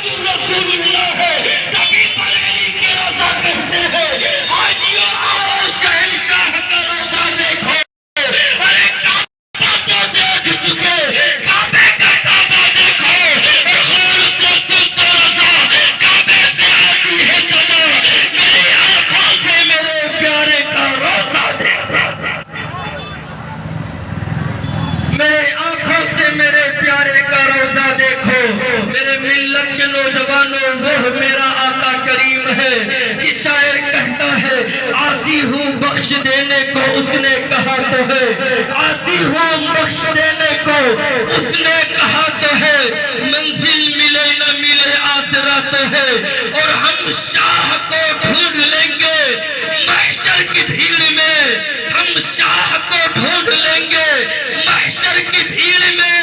رسول اللہ ہے، کبھی بریلی کے روزہ کہتے ہیں، حاجیوں آؤ شہنشاہ کا روزہ دیکھو، ارے کعبہ تو دیکھ چکے، کعبے کا کعبہ دیکھو، اور غور سے سنتے روزہ، کعبے سے آتی ہے صدا، میری آنکھوں سے میرے پیارے کا روزہ دیکھو، میرے آنکھوں سے میرے پیارے کا روزہ دیکھو، میرے ملت کے نوجوانوں وہ میرا آقا کریم ہے کہ شاعر کہتا ہے عاصی ہوں بخش دینے کو اس نے کہا تو ہے، عاصی ہوں بخش دینے کو اس نے کہا تو ہے، منزل ملے نہ ملے آسرا تو ہے، اور ہم شاہ کو ڈھونڈ لیں گے محشر کی بھیڑ میں، ہم شاہ کو ڈھونڈ لیں گے محشر کی بھیڑ میں،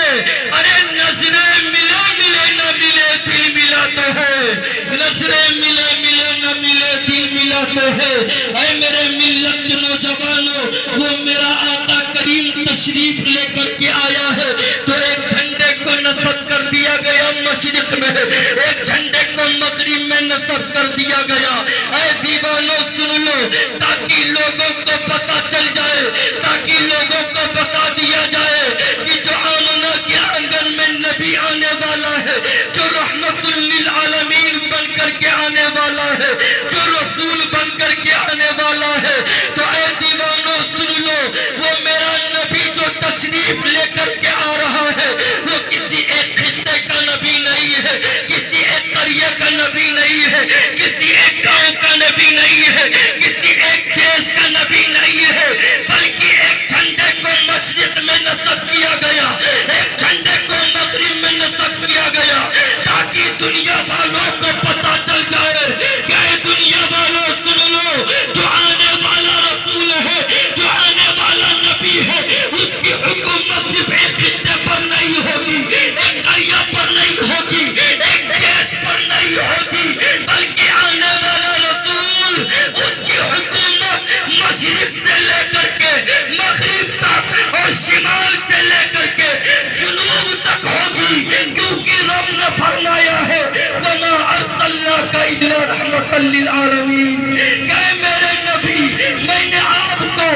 ارے نظریں ملے ملے نہ ملے دل ملا تو ہے، نظریں ملے ملے نہ ملے دل ملا تو ہے، اے میرے ملت کے نوجوانوں وہ میرا آقا کریم تشریف لے کر کے آیا ہے، تو ایک جھنڈے کو نصب کر دیا گیا مشرق میں، ایک جھنڈے کو مغرب میں نصب کر دیا گیا، اے دیوانوں سن لو تاکہ لوگوں کو پتا چل جائے، تاکہ لوگوں کو بتا دیا جائے کہ جو آمنہ کے آنگن میں نبی آنے والا ہے، جو رحمت للعالمین بن کر کے آنے والا ہے، جو رسول بن کر کے آنے والا ہے، تو اے دیوانوں سن لو وہ میرا نبی جو تشریف لے کر کے آ رہا ہے وہ کسی ایک خطے کا نبی نہیں ہے، کسی ایک قریہ کا نبی نہیں ہے، کسی ایک گاؤں کا نبی نہیں ہے، کسی ایک دیش کا نبی نہیں ہے، بلکہ ایک جھنڈے کو مشرق میں نصب کیا گیا، ایک جھنڈے کو مغرب میں نصب کیا گیا، تاکہ دنیا والوں کو پتا چل جائے کہ اے دنیا والوں سن لو جو آنے والا رسول ہے، جو آنے والا نبی ہے، اس کی حکومت صرف ایک خطے پر نہیں ہوگی، ایک قریہ پر نہیں ہوگی، ایک دیش پر نہیں ہوگی، بلکہ آنے والا رسول اس کی حکومت مشرق سے لے کر کے مغرب تک اور شمال سے لے کر کے جنوب تک ہوگی، کیونکہ رب نے فرمایا ہے وَمَا أَرْسَلْنَاكَ إِلَّا رَحْمَةً لِّلْعَالَمِينَ، کہ میرے نبی میں نے آپ کو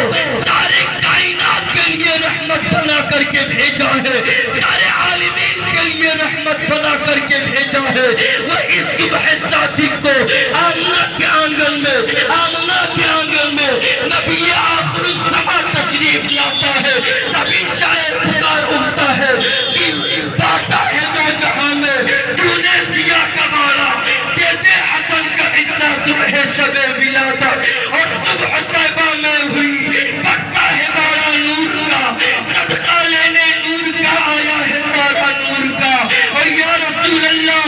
سارے کائنات کے لیے رحمت بنا کر کے بھیجا ہے، سارے عالمین کے لیے رحمت بنا کر کے بھیجا ہے، وہ اس صبح صادق کو آمنہ کے آنگن میں، آمنہ کے آنگن میں نبی آخر الزماں تشریف لاتا ہے، تبھی شاعر پکار اٹھتا ہے کہ باتا ہے دو جہاں میں ٹونیسیا کا باڑا، دیتے حسن کا حصہ صبح شب ولادت، اور صبح طیبہ میں ہوئی بڑھتا ہے باڑا نور کا، صدقہ لینے نور کا آیا ہے تارا نور کا، اور یا رسول اللہ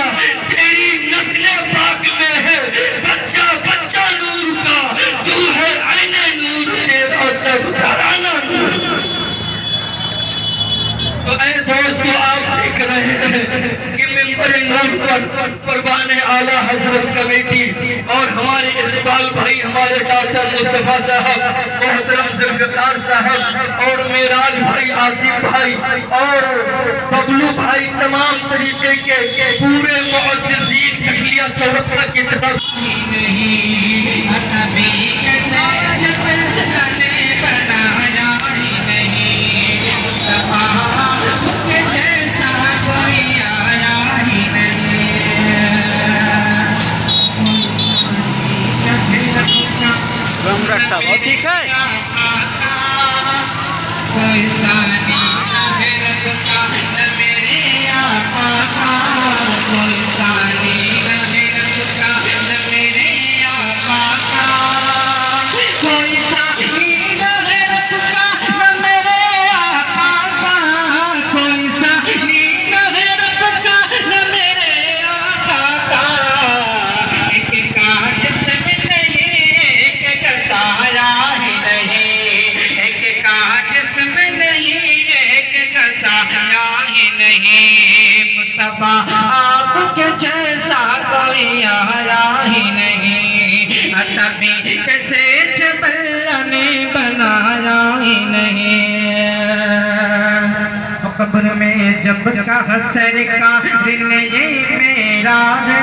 تیری نسل پاک میں ہے بچہ بچہ نور کا، تو ہے عین نور تیرا سب گھرانہ نور کا۔ تو اے دوستو آپ دیکھ رہے ہیں کہ ممبر نور پر قربان اعلیٰ حضرت کمیٹی اور ہمارے اقبال بھائی، ہمارے ڈاکٹر مصطفیٰ صاحب، محترم ذوالفقار صاحب اور معراج بھائی، آصف بھائی اور ببلو بھائی، تمام طریقے کے پورے معززین کٹھلیہ چوک تک اتفاق صاحب اور ٹھیک ہے کوئی ثانی نہ ہے رب کا نہ میرے آقا کا، کوئی ثانی نہ ہے رب کا نہ میرے آقا کا، کوئی ثانی نہ ہے رب کا نہ میرے آقا کا، کوئی ثانی نہ ہے رب کا نہ میرے آقا کا، ایک کا جسم نہیں ایک کا سایہ ہی نہیں، ایک کا جسم نہیں ایک کا سایہ ہی نہیں، مصطفیٰ آپ کے جیسا کوئی آیا ہی نہیں، تبھی کیسے جب اللہ نے بنایا ہی نہیں، قبر میں جب کا حسر کا دن یہ میرا میرا ہے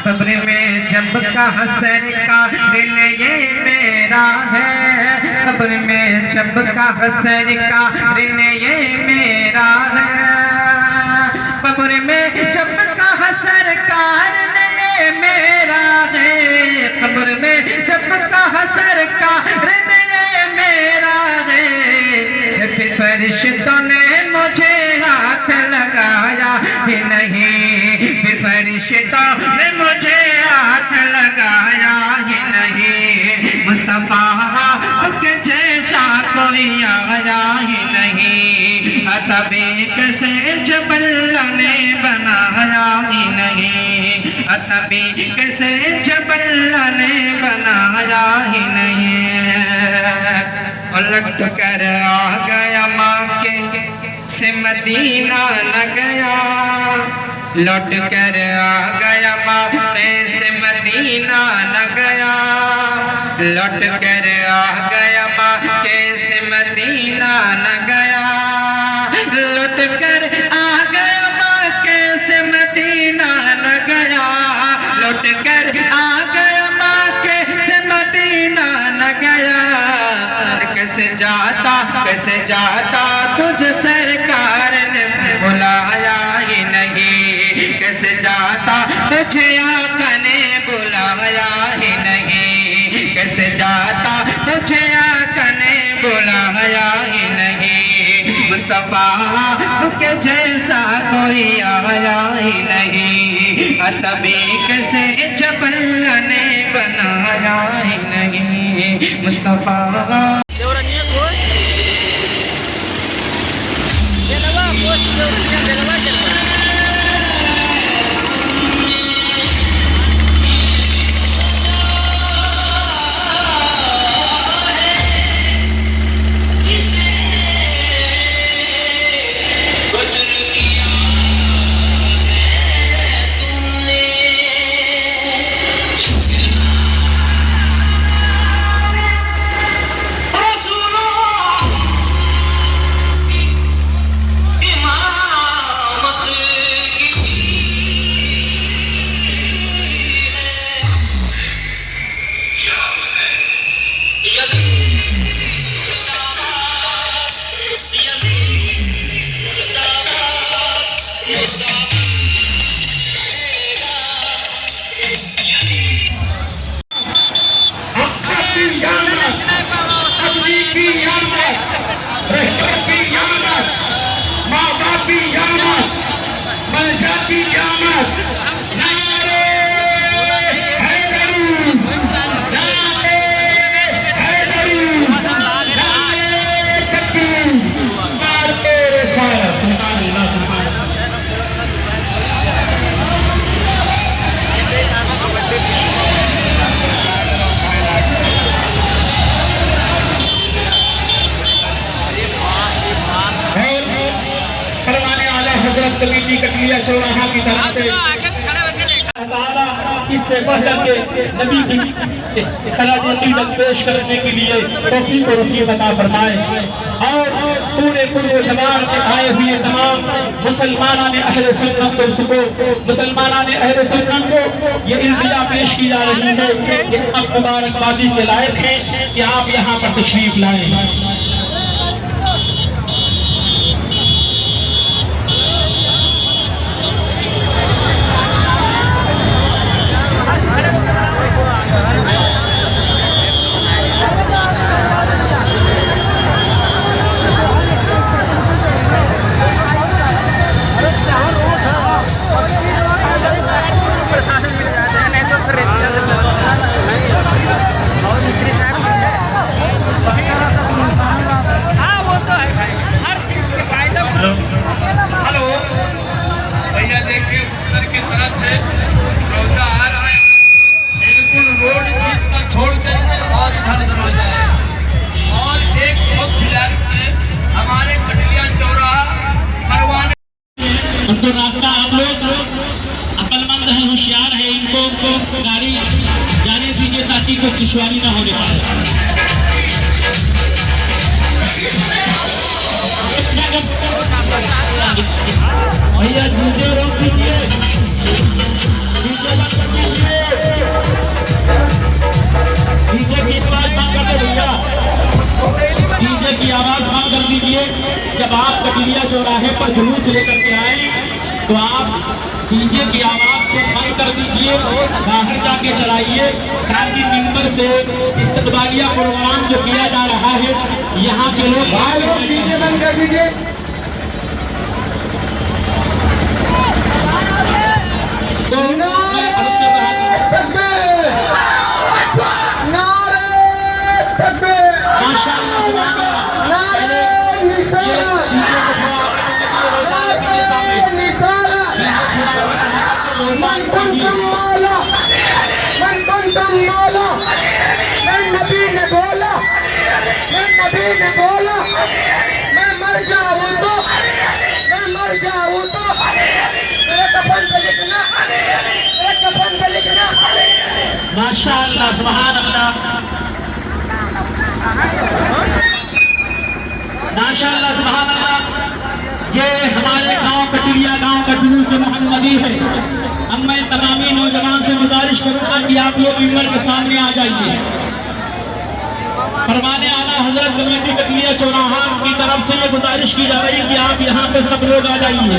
قبر میں جب کہا سرکار نے یہ میرا ہے قبر میں جب کہا سرکار نے یہ میرا ہے قبر میں جب کہا سرکار نے یہ میرا ہے قبر میں جب کہا سرکار نے یہ میرا ہے پھر فرشتوں نے مجھے ہاتھ لگایا ہی نہیں پھر فرشتوں نے مجھے ہاتھ لگایا ہی نہیں مصطفیٰ کے جیسا کوئی آیا ہی نہیں اتبیک سے جب اللہ نے بنایا ہی نہیں اتبیک سے جب اللہ نے بنایا ہی نہیں لٹ کر آ گیا ماں کے سے مدینہ نہ گیا لوٹ کر آ گیا ماں سے مدینہ نہ گیا لوٹ کر آ گیا ماں سے مدینہ نہ گیا لوٹ کر آ گیا ماں سے مدینہ نہ گیا لوٹ کر آ گیا ماں سے مدینہ نہ گیا کیسے جاتا تجھ سرکار نے بلایا ہی نہیں کیسے جاتا تجھے آقا نے بلایا ہی نہیں کیسے جاتا تجھے آقا نے بلایا ہی نہیں مصطفیٰ کے جیسا کوئی آیا ہی نہیں اتبیک سے جب اللہ نے بنایا ہی نہیں مصطفیٰ کٹلیا چوراہا کی طرف سے اس سے بڑھ کر کے نبی کی خراج عقیدت پیش کرنے کے لیے توفیق و رفیق عطا فرمائے اور پورے زمان میں آئے ہوئے تمام مسلمانان اہل سنت کو یہ التجا پیش کی جا رہی ہے کہ اب مبارکبادی کے لائق ہیں کہ آپ یہاں پر تشریف لائیں ان کو راستہ آپ لوگ عقل مند ہیں ہوشیار ہیں ان کو گاڑی جانے دیجیے تاکہ کوئی دشواری نہ ہونے پائے بھیا جھوٹے روک دیجیے चौराहे पर जुलूस लेकर के आए तो आप डीजे की आवाज को बंद कर दीजिए, बाहर जाके चलाइए, ताकि मिंबर से इस्तकबालिया प्रोग्राम जो किया जा रहा है यहाँ के लोग डीजे बंद कर दीजिए। तो मैं मर जाऊं तो मेरे कफन पे लिखना, मेरे कफन पे लिखना। माशाअल्लाह, सुभान अल्लाह, माशाअल्लाह, सुभान अल्लाह। ये हमारे गांव कटिलिया गांव का जुलूस मोहम्मदी है। अब मैं तमामी नौजवान से गुजारिश करूंगा कि आप लोग मिंबर के सामने आ जाइए। फरमाने आला हजरत कमेटी कटिलिया चौराहा की तरफ से ये गुजारिश की जा रही है कि आप यहाँ पे सब लोग आ जाइए।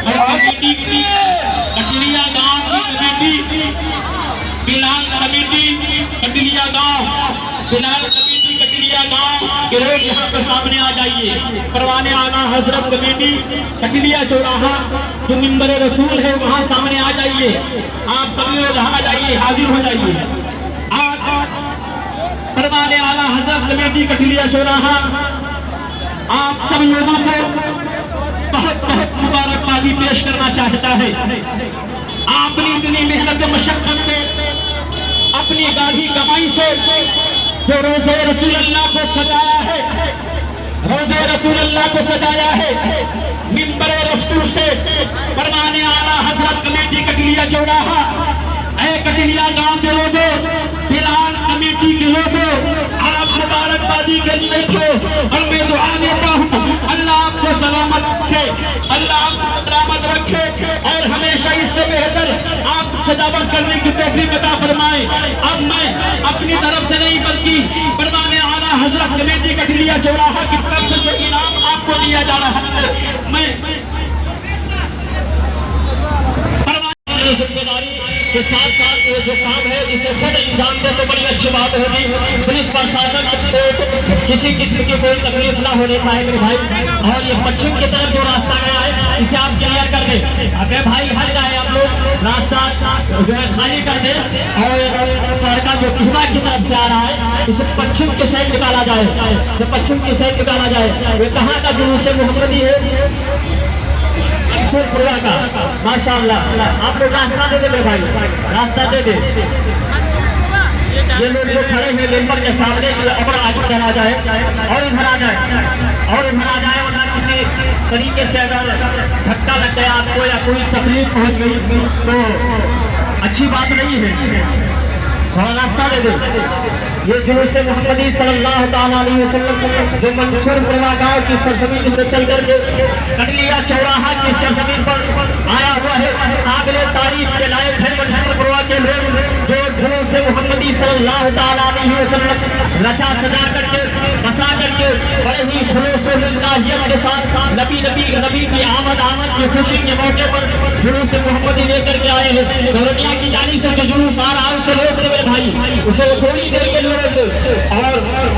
और कमेटी की कटिलिया गांव की कमेटी, बिलाल कमेटी कटिलिया गांव, बिलाल कमेटी कटिलिया गांव के लोग यहाँ पे सामने आ जाइए। फरमाने आला हजरत कमेटी कटिलिया चौराहा जो मिंबर रसूल है वहाँ सामने आ जाइए। आप सभी लोग आ जाइए, हाजिर हो जाइए। फरमाने आला हजरत कमेटी कटिलिया चौराहा आप सब लोगों को बहुत बहुत मुबारकबादी पेश करना चाहता है। आपने इतनी मेहनत मशक्कत से, अपनी गाढ़ी कमाई से जो रोज़े रसूल अल्लाह को सजाया है, रोज़े रसूल अल्लाह को सजाया है मिंबर रसूल से। फरमाने आला हजरत कमेटी कटिलिया चौराहा, ऐ कटिलिया गांव के लोगों, बिलाल कमेटी के लोगों, आप मुबारकबादी के लिए थे और मैं दुआ देता हूँ अल्लाह आपको सलामत रखे, अल्लाह आपको सलामत रखे और हमेशा इससे बेहतर आप सजावट करने की तौफीक अता फरमाए। अब मैं अपनी तरफ से नहीं बल्कि फरमाने आला हजरत कमेटी कटिलिया चौराहा की तरफ से जो इनाम आपको दिया जा रहा है, मैं जिम्मेदारी के साथ साथ ये जो काम है इसे खुद इंजाम दे तो बड़ी अच्छी बात होगी। पुलिस प्रशासन को किसी किस्म की कोई तकलीफ ना होने पाए मेरे भाई। और ये पश्चिम की तरफ जो रास्ता गया है इसे आप क्लियर कर दें। अबे भाई हट जाए, आप लोग रास्ता जो है खाली कर दें और लड़का जो किमा की तरफ से आ रहा है इसे पश्चिम की साइड निकाला जाए, इसे पश्चिम की साइड निकाला जाए। ये कहाँ का जुलूस मोहम्मदी है? पुरवा का। माशाअल्लाह, आप लोग रास्ता दे दे भाई, रास्ता दे दे। ये लोग जो खड़े हैं मेंबर के सामने और आगे बढ़ा जाए और इधर आ जाए और इधर आ जाए, वरना किसी तरीके से अगर धक्का लग गया आपको या कोई तकलीफ पहुंच गई तो अच्छी बात नहीं है। थोड़ा रास्ता दे दे। ये जुलूस मोहम्मदी सल्लल्लाहु तआला अलैहि वसल्लम जो मंसूर पुरवा गांव की सरजमीन से चल करके कटिलिया चौराहा की सरजमीन पर आया हुआ है, काबिले तारीफ के लायक है मंसूर पुरवा के लोग जो जुलूस मोहम्मदी सल्लल्लाहु तआला अलैहि वसल्लम रचा सजा करके बसा करके बड़े ही खुलूस लिल्लाहियत के साथ नबी की आमद की खुशी के मौके पर जुलूस मोहम्मदी लेकर के आए हैं। दुनिया की जानिब से जो जुलूस आ रहा है उसे रोक दे भाई, उसे थोड़ी देर के लिए रोक दे। और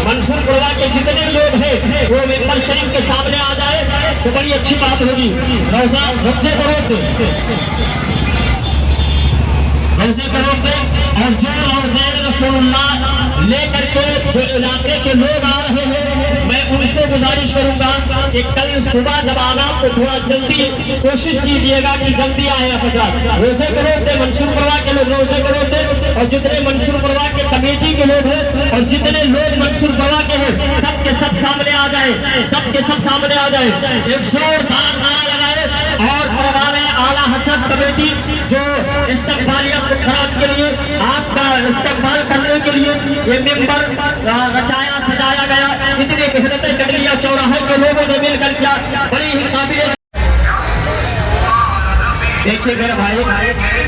मंसूर पुरवा के जितने लोग हैं वो मिंबर शरीफ के सामने आ जाए तो बड़ी अच्छी बात होगी। रोजा रोजे को रोक दे, रोजे को रोक दे। और जो रोजे रसूलुल्लाह लेकर के जो इलाके के लोग आ रहे हैं मैं उनसे गुजारिश करूंगा कि कल सुबह जब आना तो थोड़ा जल्दी कोशिश कीजिएगा कि जल्दी आए हजरत। रोजे को रोक दे, मंसूर पुरवा के लोग रोजे को रोक दे। और जितने मंसूर पुरवा के कमेटी के लोग हैं और जितने लोग मंसूर पुरवा के हैं सबके सब सामने आ जाए, सबके सब सामने आ जाए, एक जोरदार नारा लगाए और फरमाने आला हजरत कमेटी जो इस्तकबालिया खराब के लिए आपका इस्तकबाल करने के लिए ये मिंबर रचाया सजाया गया, इतनी मेहनतें कटिलिया चौराहे के लोगों ने मिलकर किया, बड़ी ही काबिल। देखिए मेरे भाई,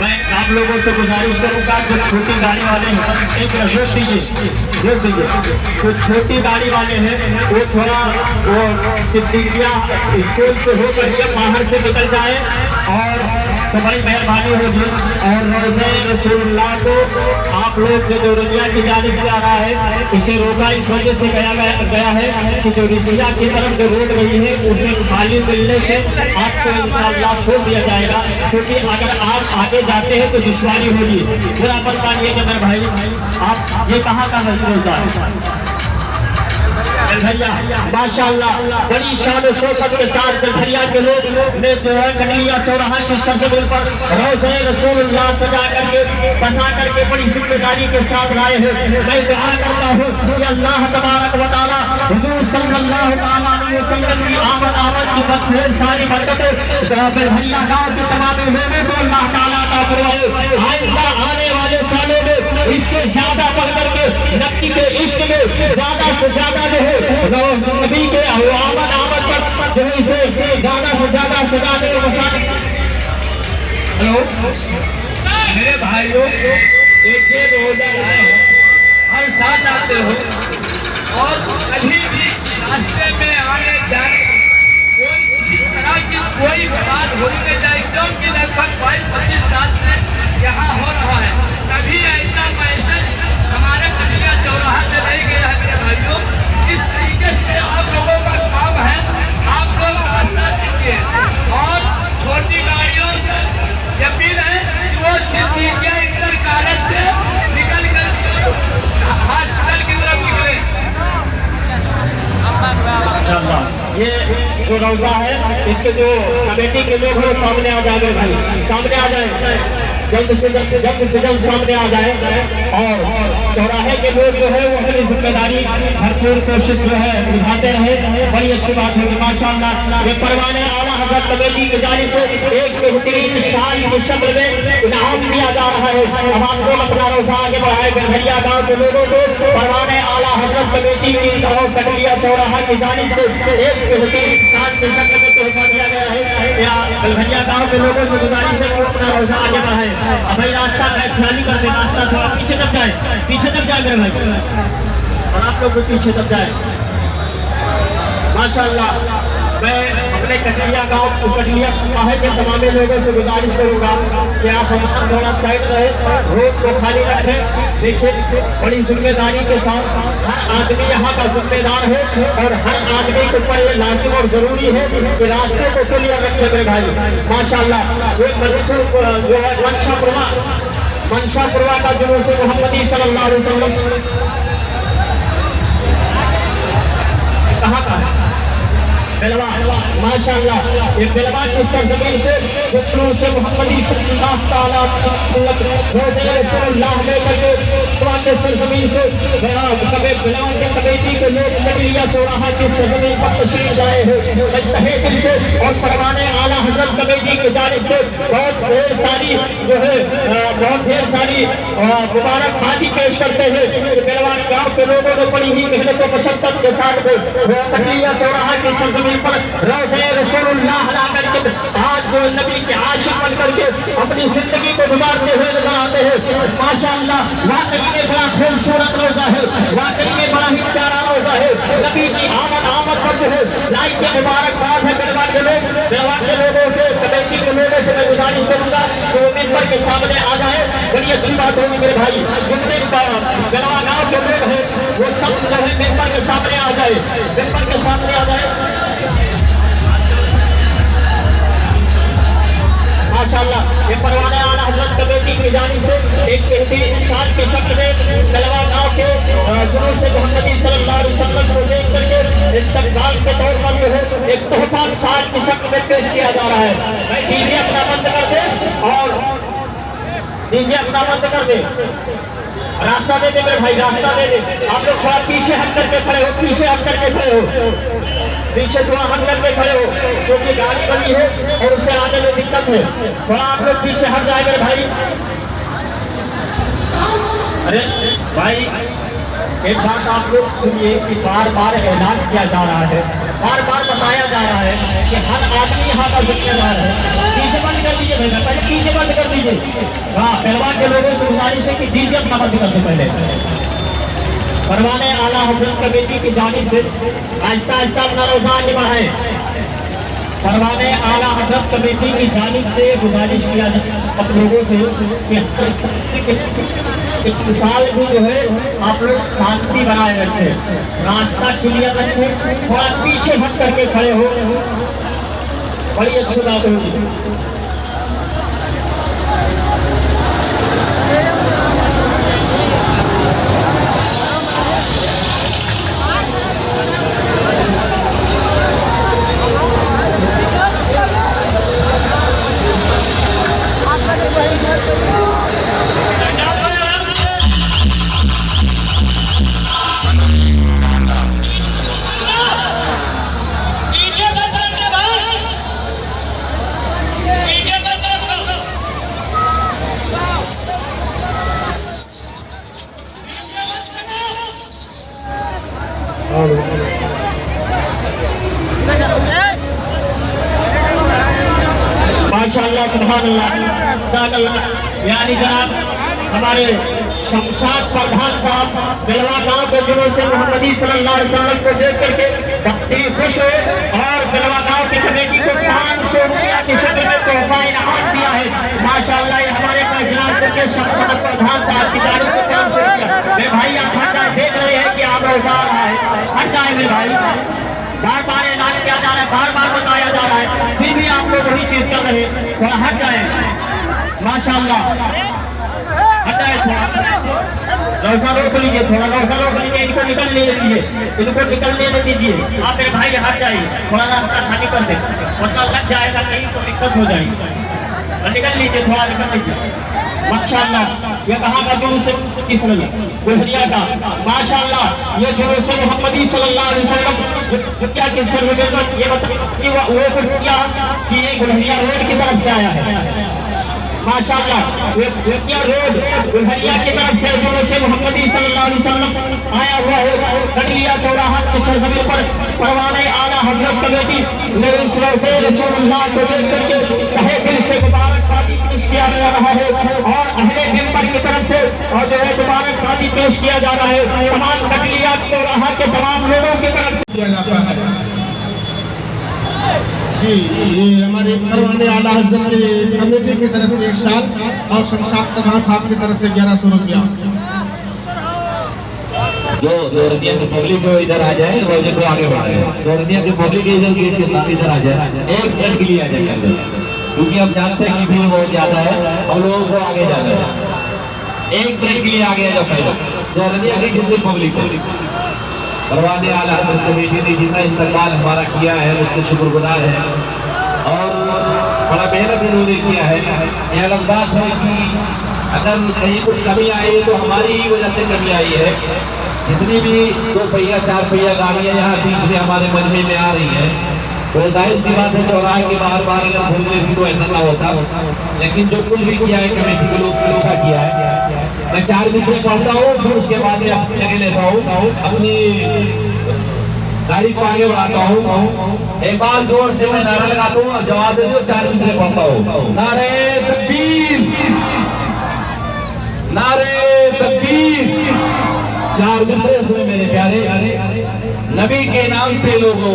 मैं आप लोगों से गुजारिश करूंगा जो छोटी गाड़ी वाले हैं, एक रोक दीजिए। जो छोटी गाड़ी वाले हैं वो थोड़ा वो सिद्दीकिया स्कूल से होकर के बाहर से निकल जाए और तो बड़ी मेहरबानी होगी। और रोज़े रसूलुल्लाह को आप लोग जो दुनिया की जानिब से आ रहा है उसे रोका इस वजह से गया है कि जो रिसिया की तरफ जो रोड गई है उसे खाली मिलने से आपको इंशाअल्लाह छोड़ दिया जाएगा, क्योंकि अगर आप आगे जाते हैं तो दुश्वारी होगी। पूरा पर मानिए कि मेरे भाई आप ये कहाँ का रोजा है भैया माशाअल्लाह बड़ी शान शौकत के साथ गलहरिया के लोग ने जो है कटलिया चौराहा की सरजमीन पर रोज़े रसूलुल्लाह सजा करके बसा करके बड़ी जिम्मेदारी के साथ लाए हैं। मैं दुआ करता हूँ कि अल्लाह तबारक व तआला हुजूर सल्लल्लाहु अलैहि वसल्लम की आमद की ढेर सारी बरकतें गलहरिया गाँव के तमाम लोगों को अल्लाह ताला अता फरमाए। आइंदा आने वाले सालों में इससे ज्यादा बढ़ करके नबी के इश्क में ज्यादा से ज्यादा जो है नबी के आमद पर जो है इसे ज्यादा से ज्यादा सजा दे। हेलो मेरे भाइयों, देखिए रोजा लाए हो, हर साथ आते हो और कभी भी रास्ते में आने जाने कोई किसी तरह की कोई बात होनी नहीं चाहिए, क्योंकि लगभग 22-25 साल से यहाँ हो रहा है। कभी ऐसा मैसेज हमारे कटिया चौराहा से नहीं गया है मेरे भाइयों। इस तरीके से आप लोगों का काम है, आप लोग रास्ता दीजिए और छोटी गाड़ियों से अपील है कि वो सिद्दीकिया इंटर कॉलेज से निकल कर हॉस्पिटल की तरफ निकले। ये जो रोजा है इसके जो कमेटी के लोग हैं सामने आ जाए भाई, सामने आ जाए, जल्द से जल्द सामने आ जाए। और चौराहे के लोग जो है वो अपनी जिम्मेदारी भरपूर कोशिश जो है निभाते रहे, बड़ी अच्छी बात होगी माशाअल्लाह। ये परवाने आला हज़रत कमेटी की जानिब से एक बेहतरीन शाल की शक्ल में इनाम दिया जा रहा है। अब आप लोग अपना रोजा आगे बढ़ाए। गलहरिया गाँव के लोगों को परवाने आला हज़रत कमेटी की और कटलिया चौराहा की जानिब से एक बेहतरीन शाल की शक्ल में तोहफा दिया गया है। या गलहरिया गाँव के लोगों से गुजारिश है कि अपना रोजा आगे बढ़ाए। अब भाई रास्ता ख्याली कर दे, रास्ता थोड़ा पीछे तक जाए, पीछे तक जाए मेरे भाई, और आप लोग कुछ पीछे तक जाए माशाअल्लाह। मैं अपने कटलिया गाँव कटलिया शहर के तमाम लोगों से गुजारिश करूँगा कि आप हमारा थोड़ा साइड रहे, रोड को खाली रखें। देखिए बड़ी जिम्मेदारी के साथ हर आदमी यहाँ का जिम्मेदार है और हर आदमी के ऊपर ये लाजिम और जरूरी है कि रास्ते को क्लियर रखे मेरे भाई माशाअल्लाह। एक जो है मनशापुरवा का जुलूस मोहम्मदी सल्लल्लाहु अलैहि वसल्लम कहाँ का है? बेलवा माशाअल्लाह। ये बेलवा की सरजमीन से जुलूस मोहम्मदी सल्लल्लाहु अलैहि वसल्लम रोज़े रसूलुल्लाह लेकर के सरजमीन से बेलवा के कमेटी के लोग कटलिया चौराहा की सरजमीन पर तशरीफ लाए हैं तहे दिल से। और परवाने आला हज़रत कमेटी की जानिब से बहुत ढेर सारी जो है बहुत ढेर सारी मुबारकबादी पेश करते हैं। बेलवा गाँव के लोगों ने बड़ी ही मेहनत और मशक्कत के साथ कटलिया चौराहा की सरजमीन पर रोज़े रसूलुल्लाह ला करके आज जो नबी के आशिक बन करके अपनी जिंदगी को गुजारते हुए नजर आते हैं माशाअल्लाह। वाकई में बड़ा खूबसूरत रोजा है, वाकई में बड़ा ही प्यारा रोजा है। नबी की आमद पर जो है लाइक के मुबारकबाद है। बेलवा के लोगों से कमेटी के लोगों से मैं गुजारिश करूंगा कि वो मिंबर के सामने आ जाए, बड़ी अच्छी बात होगी मेरे भाई। जितने बेलवा गाँव के लोग हैं वो सब जो है मिंबर के सामने आ जाए, मिंबर के सामने आ जाए माशाअल्लाह। ये परवाने आला हज़रत कमेटी की जानिब से एक बेहतरीन शान की शक्ल में बेलवा गाँव के जुलूस मोहम्मदी सल्लल्लाहु अलैहि वसल्लम को देख करके इस्तक़बाल के तौर पर जो है एक तोहफा शान की शक्ल में पेश किया जा रहा है। मैं डीजे अपना बंद कर दे और डीजे अपना बंद कर दे, रास्ता दे दे मेरे भाई, रास्ता दे दे। आप लोग थोड़ा पीछे हट करके खड़े हो, पीछे हट करके खड़े हो, पीछे थोड़ा हट करके खड़े हो, क्योंकि गाड़ी बनी है और उससे आने में दिक्कत है। थोड़ा आप लोग पीछे हट जाए मेरे भाई। अरे भाई ایک بات آپ لوگ سنیے کہ بار بار اعلان کیا جا رہا ہے، بار بار بتایا جا رہا ہے کہ ہر آدمی یہاں کا ذمہ دار ہے. ڈی جے بند کر دیجیے بھائی، پہلے ڈی جے بند کر دیجیے. ہاں پہلوان کے لوگوں سے گزارش ہے کہ ڈی جے اپنا بند کر دیں. پہلے پروان اعلیٰ حضرت کمیٹی کی جانب سے آہستہ آہستہ اپنا روزہ نبھائیں. پروان اعلیٰ حضرت کمیٹی کی جانب سے گزارش کیا آپ لوگوں سے کہ اتصال بھی جو ہے آپ لوگ شانتی بنائے رکھیں، راستہ کلیئر رکھیں، تھوڑا پیچھے ہٹ کر کے کھڑے ہو، بڑی اچھی بات ہوگی. ماشاءاللہ سبحان اللہ. یعنی جناب ہمارے شمشاد پردھان صاحب بلوا گاؤں کے جلوس محمدی صلی اللہ علیہ وسلم کو دیکھ کر کے بہت خوش ہوئے اور بلوا گاؤں کی کمیٹی کو 500 روپیہ کی شکل میں تحفہ انعام دیا ہے. ماشاءاللہ یہ ہمارے پاکستان کے شمشاد پردھان صاحب کی جانب سے 500 روپیہ. میرے بھائی آپ ہٹ جائیں، دیکھ رہے ہیں کہ آپ روزہ آ رہا ہے، ہٹ جائیں میرے بھائی. بار بار اعلان کیا جا رہا ہے، بار بار بتایا جا رہا ہے، پھر بھی آپ لوگ وہی چیز کر رہے ہیں. تھوڑا ہٹ جائیں ماشاءاللہ، ہٹ جائیں تھوڑا. روزہ روک لیجیے، تھوڑا روزہ روک لیجیے، ان کو نکلنے دیجیے، ان کو نکلنے دیجیے. آپ میرے بھائی ہٹ جائیے، تھوڑا راستہ خالی کر دیں، ورنہ لگ جائے گا کہیں تو دقت ہو جائے گی. نکل لیجیے، تھوڑا نکل لیجیے. ماشاءاللہ یہ کہاں کا جلوس ہے؟ کس میں گلہریا کا. ماشاءاللہ یہ جلوس محمدی صلی اللہ علیہ وسلم جو کیا کہ سر یہ بتائیے وہ کیا کہ یہ گلہریا روڈ کی طرف سے آیا ہے. ماشاءاللہ گلہریا روڈ گلہریا کی طرف سے جلوس محمدی صلی اللہ علیہ وسلم آیا ہوا ہے. کٹلیا چوراہا کی سرزمین پر پروان اعلیٰ حضرت کمیٹی نے رسول اللہ کو دیکھ کر کے تہہ دل سے مبارکبادی پیش کیا جا رہا ہے اور اہل ممبر کی طرف سے اور جو ہے مبارکبادی پیش کیا جا رہا ہے تمام کٹلیا چوراہا کے تمام لوگوں کی طرف سے کیا جاتا ہے. جی یہ ہمارے پروان اعلیٰ حضرت کمیٹی کی طرف سے 1 سال اور شمشاد پردھان صاحب کی طرف سے 1100 روپیہ. جو دورنیا کی پبلک کو ادھر آ جائے روزے کو آگے بڑھا ہے. دورنیا کی پبلک ادھر گیٹ کے ساتھ ادھر آ جائے، ایک منٹ کے لیے آ جائے اندر، کیونکہ اب جانتے ہیں کہ بھیڑ بہت زیادہ ہے، ہم لوگوں کو آگے جانا ہے. ایک منٹ کے لیے آگے آ جاؤ پہلے. دورنیا کی جتنی پبلک ہو، پروان اعلیٰ حضرت کمیٹی نے جتنا استقبال ہمارا کیا ہے اس کے شکر گزار ہے اور بڑا محنت انہوں نے کیا ہے. یہ الگ بات ہے کہ اگر کہیں کچھ کمی آئی تو ہماری ہی وجہ سے کمی آئی ہے. جتنی بھی 2 پہیہ 4 پہیہ گاڑیاں یہاں بیچ میں ہمارے مجمع میں آ رہی ہیں تو ظاہر سی بات ہے چوراہے کے باہر اگر گھومنے بھی تو ایسا نہ ہوتا. لیکن جو کچھ بھی کیا ہے کمیٹی کے لوگ اچھا کیا ہے. میں 4 مصرے پڑھتا ہوں پھر اس کے بعد میں اپنی جگہ لیتا ہوں، اپنی گاڑی کو آگے بڑھاتا ہوں. ایک بار زور سے میں نعرہ لگاتا ہوں اور جواب دے دو 4 مصرے پڑھتا ہوں. نعرہ تکبیر، نعرہ تکبیر. 4 مصرے سنے میرے پیارے. نبی کے نام پہ لوگوں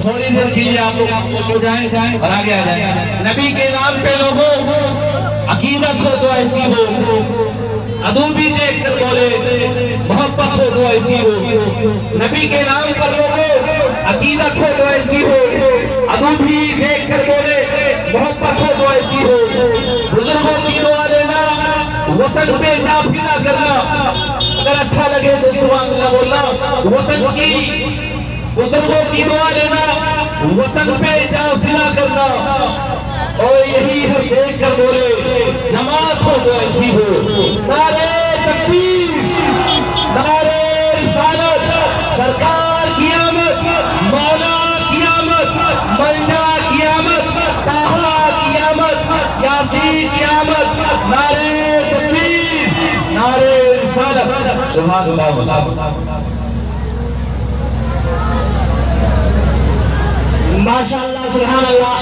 تھوڑی دیر کے لیے آپ لوگ خاموش ہو جائیں اور آگے آ جائیں. نبی کے نام پہ لوگوں عقیدت ہو تو ایسی ہو، عدو بھی دیکھ کر بولے محبت ہو تو ایسی ہو. نبی کے نام پر لوگوں عقیدت ہو تو ایسی ہو، عدو بھی دیکھ کر بولے محبت ہو تو ایسی ہو. بزرگوں کی دعا لینا، وطن پہ جا پھرا کرنا، اگر اچھا لگے تو سبحان اللہ بولنا. وطن کی بزرگوں کی دعا لینا، وطن پہ جا پھرا کرنا اور یہی ہم دیکھ کر بولے جماعت ہو تو ایسی ہو. نعرہ تکبیر، نعرہ رسالت، سرکار کی آمد، مولا کی آمد، منجا کی آمد، طٰہٰ کی آمد، یاسین کی آمد. نعرہ تکبیر، نعرہ रसालत सुभान अल्लाह। माशाअल्लाह सुभान अल्लाह।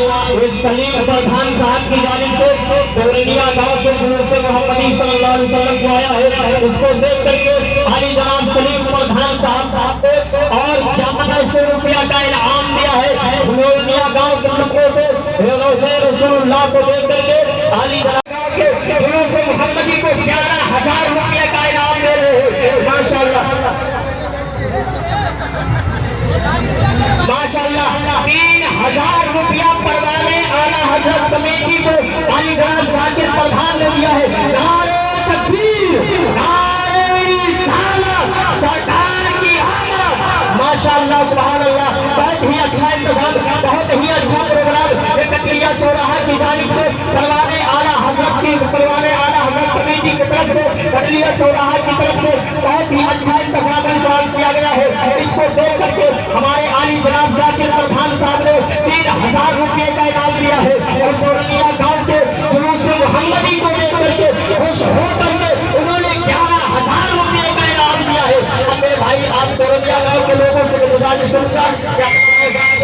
इस सलीम प्रधान साहब की जानिब से दौलनिया गांव के जुलूस मोहम्मदी सल्लल्लाहु अलैहि वसल्लम जो आया है, उसको देख करके आली जनाब सलीम प्रधान साहब को और 1100 रुपया का इनाम दिया है। दौलनिया गांव के लोगों को रोज़े रसूलुल्लाह को देख करके आली जनाब के जुलूस मोहम्मदी को 11,000 रुपये का इनाम दे रहे हैं। माशाअल्लाह माशाअल्लाह। 3,000 रुपया परवाने आला हजरत कमेटी को आली जनाब साकिर प्रधान ने दिया है। नारे तकबीर, नारे रिसालत, सरकार की आमद। माशाअल्लाह सुभान अल्लाह। बहुत ही अच्छा इंतजाम, बहुत ही अच्छा प्रोग्राम ये कटलिया चौराहा की जानिब से परवाने आला हजरत की परवाने आला हजरत कमेटी की तरफ से कटलिया चौराहा की तरफ से बहुत ही अच्छा इंतजाम किया गया है। इसको देख करके हमारे आली जनाब जाकिर प्रधान साहब ने 3,000 रुपये का इनाम दिया है और दौलनिया गांव के जुलूस मोहम्मदी को देख करके खुश हो करके उन्होंने 11,000 रुपये का इनाम दिया है। अब मेरे भाई आप दौलनिया गांव के लोगों से गुजारिश करूंगा कि आप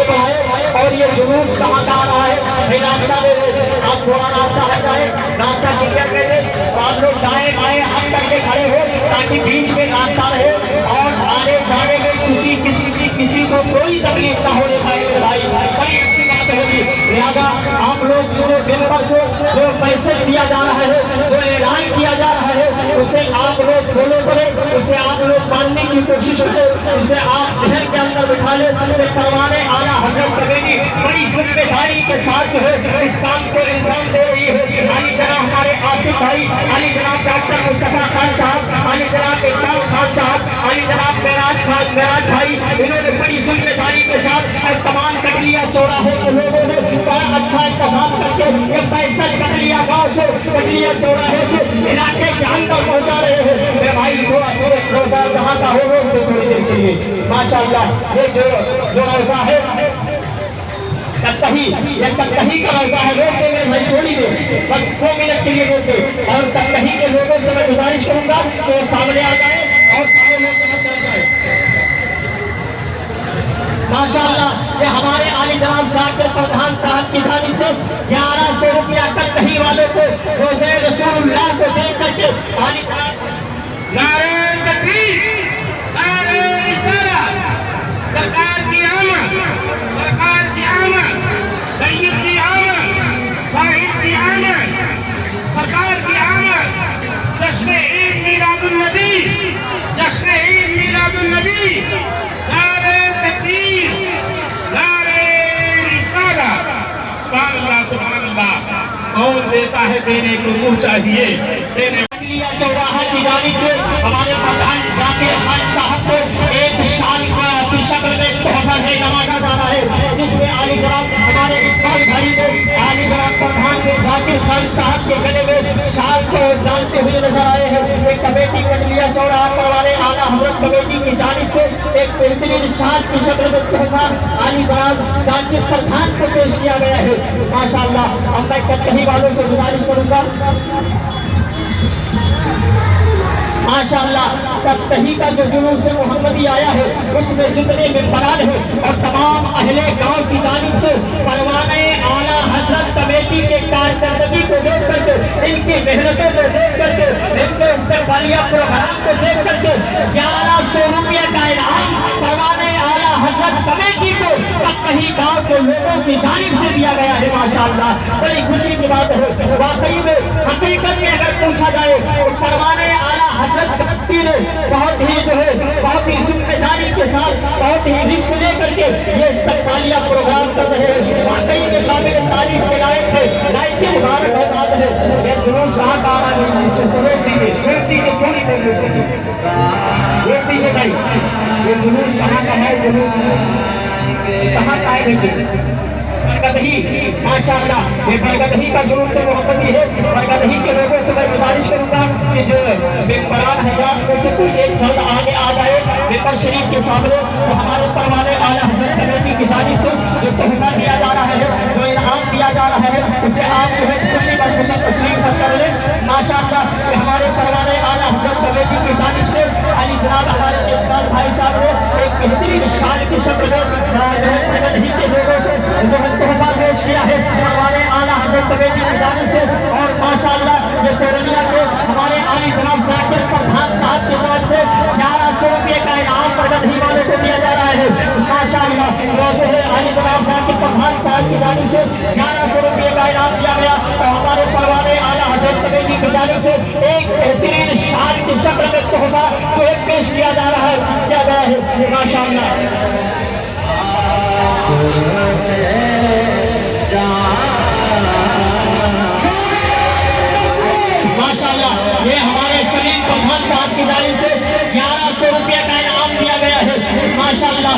बढ़ाए और ये जुलूस कहाँ का आ रहा है, नाश्ता दे दे, आप थोड़ा नाश्ता हटाए, नाश्ता क्लियर कर दे तो आप लोग दाएं बाएं हाथ करके खड़े हो ताकि बीच में नाश्ता रहे और आने जाने में किसी को कोई तकलीफ ना होने पाए। भाई बड़ी अच्छी बात होगी। लिहाजा आप लोग पूरे दिन पर से जो पैसे दिया जा रहा है, जो ऐलान किया जा रहा है, उसे आप लोग फॉलो करें, उसे आप लोग मानने की कोशिश करें, उसे आप शहर के अंदर बिठा ले करवाने आला हजरत कमेटी बड़ी जिम्मेदारी के साथ जो है इस काम को इंजाम दे रही है। आली जनाब हमारे आसिफ भाई, आली जनाब डॉक्टर मुस्तफा खान साहब, आली जनाब इकबाल खान साहब, आली जनाब मेराज भाई, इन्होंने बड़ी जिम्मेदारी के साथ और तमाम कटलिया चौराहे के लोगों ने बड़ा अच्छा इंतजाम करके ये पैसा कटलिया गांव से कटलिया चौराहे से इलाके के अंदर पहुंचा रहे हैं। मेरे भाई थोड़ा रोजा जहाँ का हो वो थोड़ी देर के लिए माशाअल्लाह। ये जो रोजा है कहीं का रोजा है, रोक देंगे भाई थोड़ी देर, बस 2 मिनट के लिए रोके और कहीं के लोगों से मैं गुजारिश करूंगा कि वो सामने आ जाए और सारे लोग यहाँ चल जाए। माशाअल्लाह। ये हमारे आली जनाब साकिर प्रधान साहब की जानिब से 1100 रुपया कहीं वालों को रोज़े रसूलुल्लाह को देख करके आली नारे तकबीर, नारे रिसालत, सरकार की आमद, सरकार की आमद, सैयद की आमद, साहिब की आमद, सरकार की आमद, जश्न ईद मिलादुन नबी, जश्न ईद मिलादुन नबी। नारे तकबीर, नारे रिसालत, सुभान अल्लाह सुभान अल्लाह। कौन देता है देने को मुँह चाहिए, देने चौराहा की जानिब से हमारे प्रधान जाकिर खान साहब को एक शाल की शक्ल में तोहफा से नवाजा जा रहा है, जिसमें आली जनाब हमारे इकबाल भाई को आली जनाब प्रधान के जाकिर खान साहब के गले में शाल को डालते हुए नजर आए हैं। एक कमेटी कटलिया चौराहा करवाने आला हजरत कमेटी की जानिब से एक बेहतरीन शाल की शक्ल में तोहफा आली जनाब जाकिर प्रधान को पेश किया गया है। माशाअल्लाह। अब मैं कहीं वालों से गुजारिश करूंगा माशाअल्लाह कहीं का जो जुलूस मोहम्मदी आया है उसमें जितने मेंबरान हैं और तमाम अहले गांव की जानिब से परवाने आला हजरत कमेटी के कारकर्दगी को देख करके, इनकी मेहनतों को देख करके, इनके इस्तेमालिया प्रोग्राम को देख करके 1100 रुपये का इनाम परवाने आला हजरत कमेटी को कहीं गांव के लोगों की जानिब से दिया गया है। माशाअल्लाह बड़ी खुशी की बात है। वाकई में हकीकत में अगर पूछा जाए तो परवाने आला हजरत कमेटी ने बहुत ही जो है बहुत ही जिम्मेदारी के साथ बहुत ही रिस्क ले करके ये इस्तेमालिया प्रोग्राम कर रहे हैं। वाकई में काबिल तारीफ के लायक है, लायक की मुबारकबाद है। ये जुलूस कहाँ का आ रहा है, रोक दीजिए थोड़ी देर रोक दीजिए भाई। ये जुलूस कहाँ का है, जुलूस कहाँ का है देखिए। बरगदही माशाअल्लाह ये बरगदही का जुलूस मोहम्मदी है। बरगदही के लोगों से मैं गुजारिश करूंगा कि जो मेंबरान हज़रात में से कोई एक फर्द आगे आ जाए मेंबर शरीफ के सामने, तो हमारे परवाने आला हज़रत कमेटी की जानिब से जो तोहफा दिया जा रहा है, जो इनाम दिया जा रहा है, उसे आप जो है खुशी तस्लीम कर लें। माशाअल्लाह हमारे परवाने आला हज़रत कमेटी की बाद हमारे इकबाल भाई साहब ने एक बेहतरीन शान की शक्ल में प्रगति के लोगों को जो है तोहफा पेश किया है हमारे आला हजरत कमेटी की जानिब से। और माशाअल्लाह ये कोरनिया के हमारे आली जनाब साकिब प्रधान साहब की तरफ से 1100 रुपये का इनाम प्रगति वालों को दिया जा रहा है माशाअल्लाह। जो है आली जनाब साकिब प्रधान साहब की जानिब से 1100 रुपये का इनाम दिया गया। तो हमारे परवाने आला हजरत कमेटी की जानिब से एक बेहतरीन शान की शक्ल में तोहफा को एक पेश किया जा रहा है, किया गया है माशाअल्लाह। माशाअल्लाह ये हमारे सलीम प्रधान साहब की जानिब से 1100 रुपये का इनाम दिया गया है माशाअल्लाह।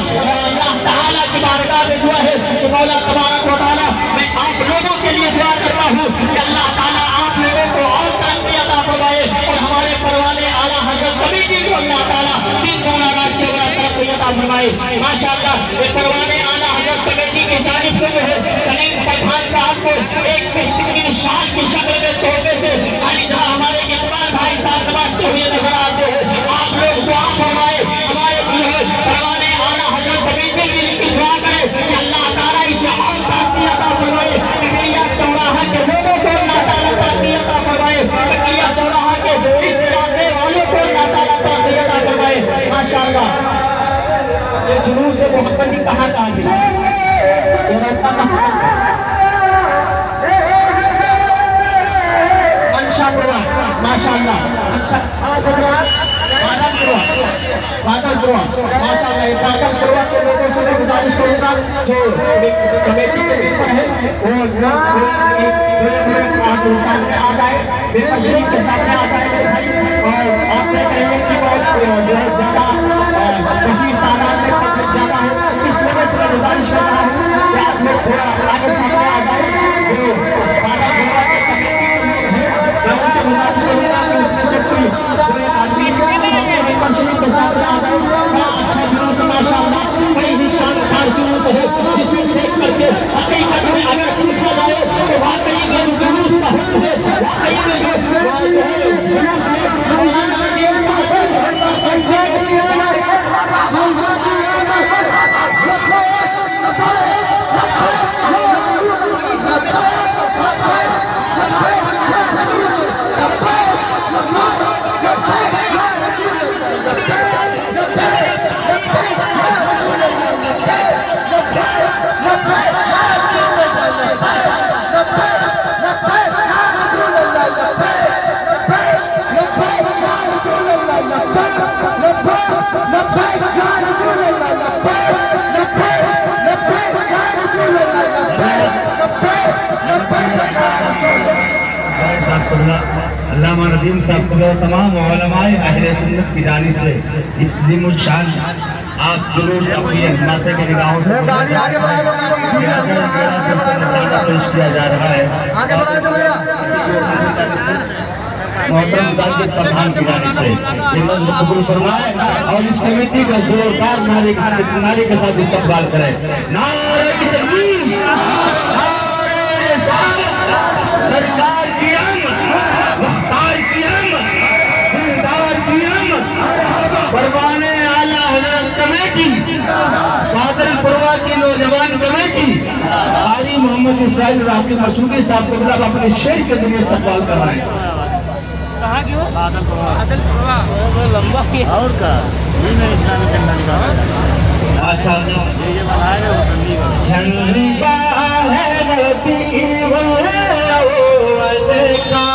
अल्लाह ताला की बारगाह में दुआ है कि मौला तबारक व तआला मैं आप लोगों के लिए दुआ करता हूँ कि अल्लाह ताला आप लोगों को और तरक्की अता फरमाए और हमारे परवाने आला हजरत कमेटी को अल्लाह ताला दिन दूना रात चौगुना तरक्की अता फरमाए माशाअल्लाह। ये परवाने आला हजरत कमेटी की जानिब से जो है सलीम प्रधान साहब को एक बेहतरीन शान की शक्ल में तोहफे से अली जहाँ हमारे इकबाल भाई साहब नवाजते हुए नजर आते हैं। आप लोग दुआ फरमाए हमारे परवाने आला हजरत कमेटी के लिए दुआ करें कि अल्लाह ताला इसे और तरक्की अता फरमाए। ककड़िया चौराहा के लोगों को अल्लाह ताला तरक्की अता फरमाए। ककड़िया चौराहा के इस इलाके वालों को अल्लाह ताला तरक्की अता फरमाए माशाअल्लाह। ये जुनून से मोहब्बत ही कहाँ कहाँ गिरा माशाअल्लाह बादलपुरवा के लोगों से मैं गुजारिश करूंगा जो कमेटी के ऊपर है वो सामने आ जाए शरीफ के सामने आ जाए भाई। और आप देख रहे हैं कि बहुत जो है ज्यादा कशीर तादाद में ज्यादा है, इस वजह से मैं गुजारिश कर रहा हूँ कि आप लोग थोड़ा आगे सामने आ जाए। जो बादलपुरवा के कमेटी से गुजारिश करूंगा कि उसमें से कोई आदमी शरीफ के सामने आ गए। बड़ा अच्छा जुलूस माशाअल्लाह, बड़ी ही शानदार जुलूस है जिसे देख करके हकीकत में अगर पूछा जाए तो वाकई में जो जुलूस का हुक्म है, वाकई में जो जुलूस है अल्लामा नदीम साहब को तमाम उलमाए अहले सुन्नत की जानिब से इज़्ज़िमुल शान आप जुलूस अपनी माथे की निगाहों से पेश किया जा रहा है। मोहतरम जाकिर प्रधान की जानिब से ये मंज़िल कबूल फरमाए और इस कमेटी का जोरदार नारे के साथ इस्तकबाल करें। नारे तकबीर, नारे रिसालत, सरकार की आमद, मुख्तार की आमद, दिलदार की आमद, परवाने आला हजरत कमेटी, बादलपुरवा की नौजवान कमेटी, कारी मोहम्मद इस्माइल राकी मसूदी साहब को मतलब अपने शेर के जरिए इस्तकबाल कराएं। कहाँ की हो? बादलपुरवा लंबा और का इस्लामी झंडा निकाला माशाअल्लाह ये बनाया झंडा है नबी अव्वल का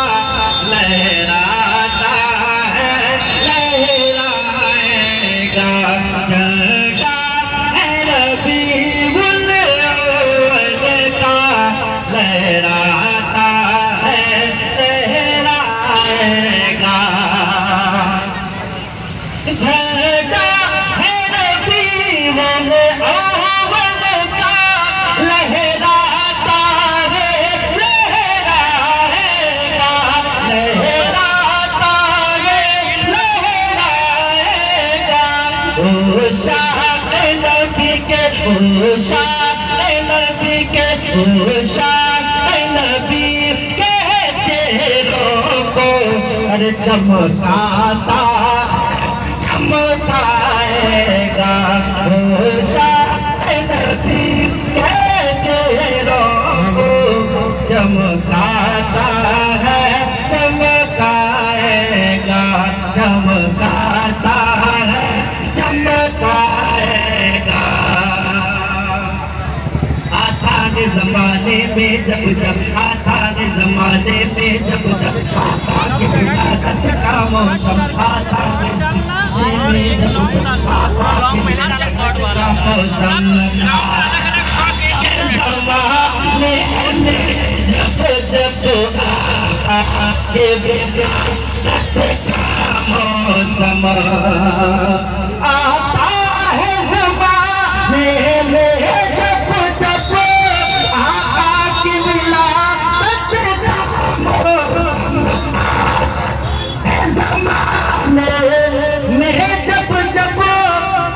लहराता है लहराएगा। झंडा है नबी अव्वल का लहराता है लहराएगा। झंडा है नबी अव्वल का लहराता है लहराएगा। लहराता है लहराएगा। ओ शाह नबी के, ओ शाह नबी के, ओ शाह नबी के चेहरों को अरे चमकाता चमकाता جب جب آتا ہے زمانے میں جب جب آتا کہ ولادت کا موسم آتا ہے زمانے میں جب جب آتا کہ ولادت کا موسم زمانے میں جب جب آتا کہ ولادت کا موسم آتا ہے زمانے میں جب جب آقا کی ولادت کا زمانے میں جب جب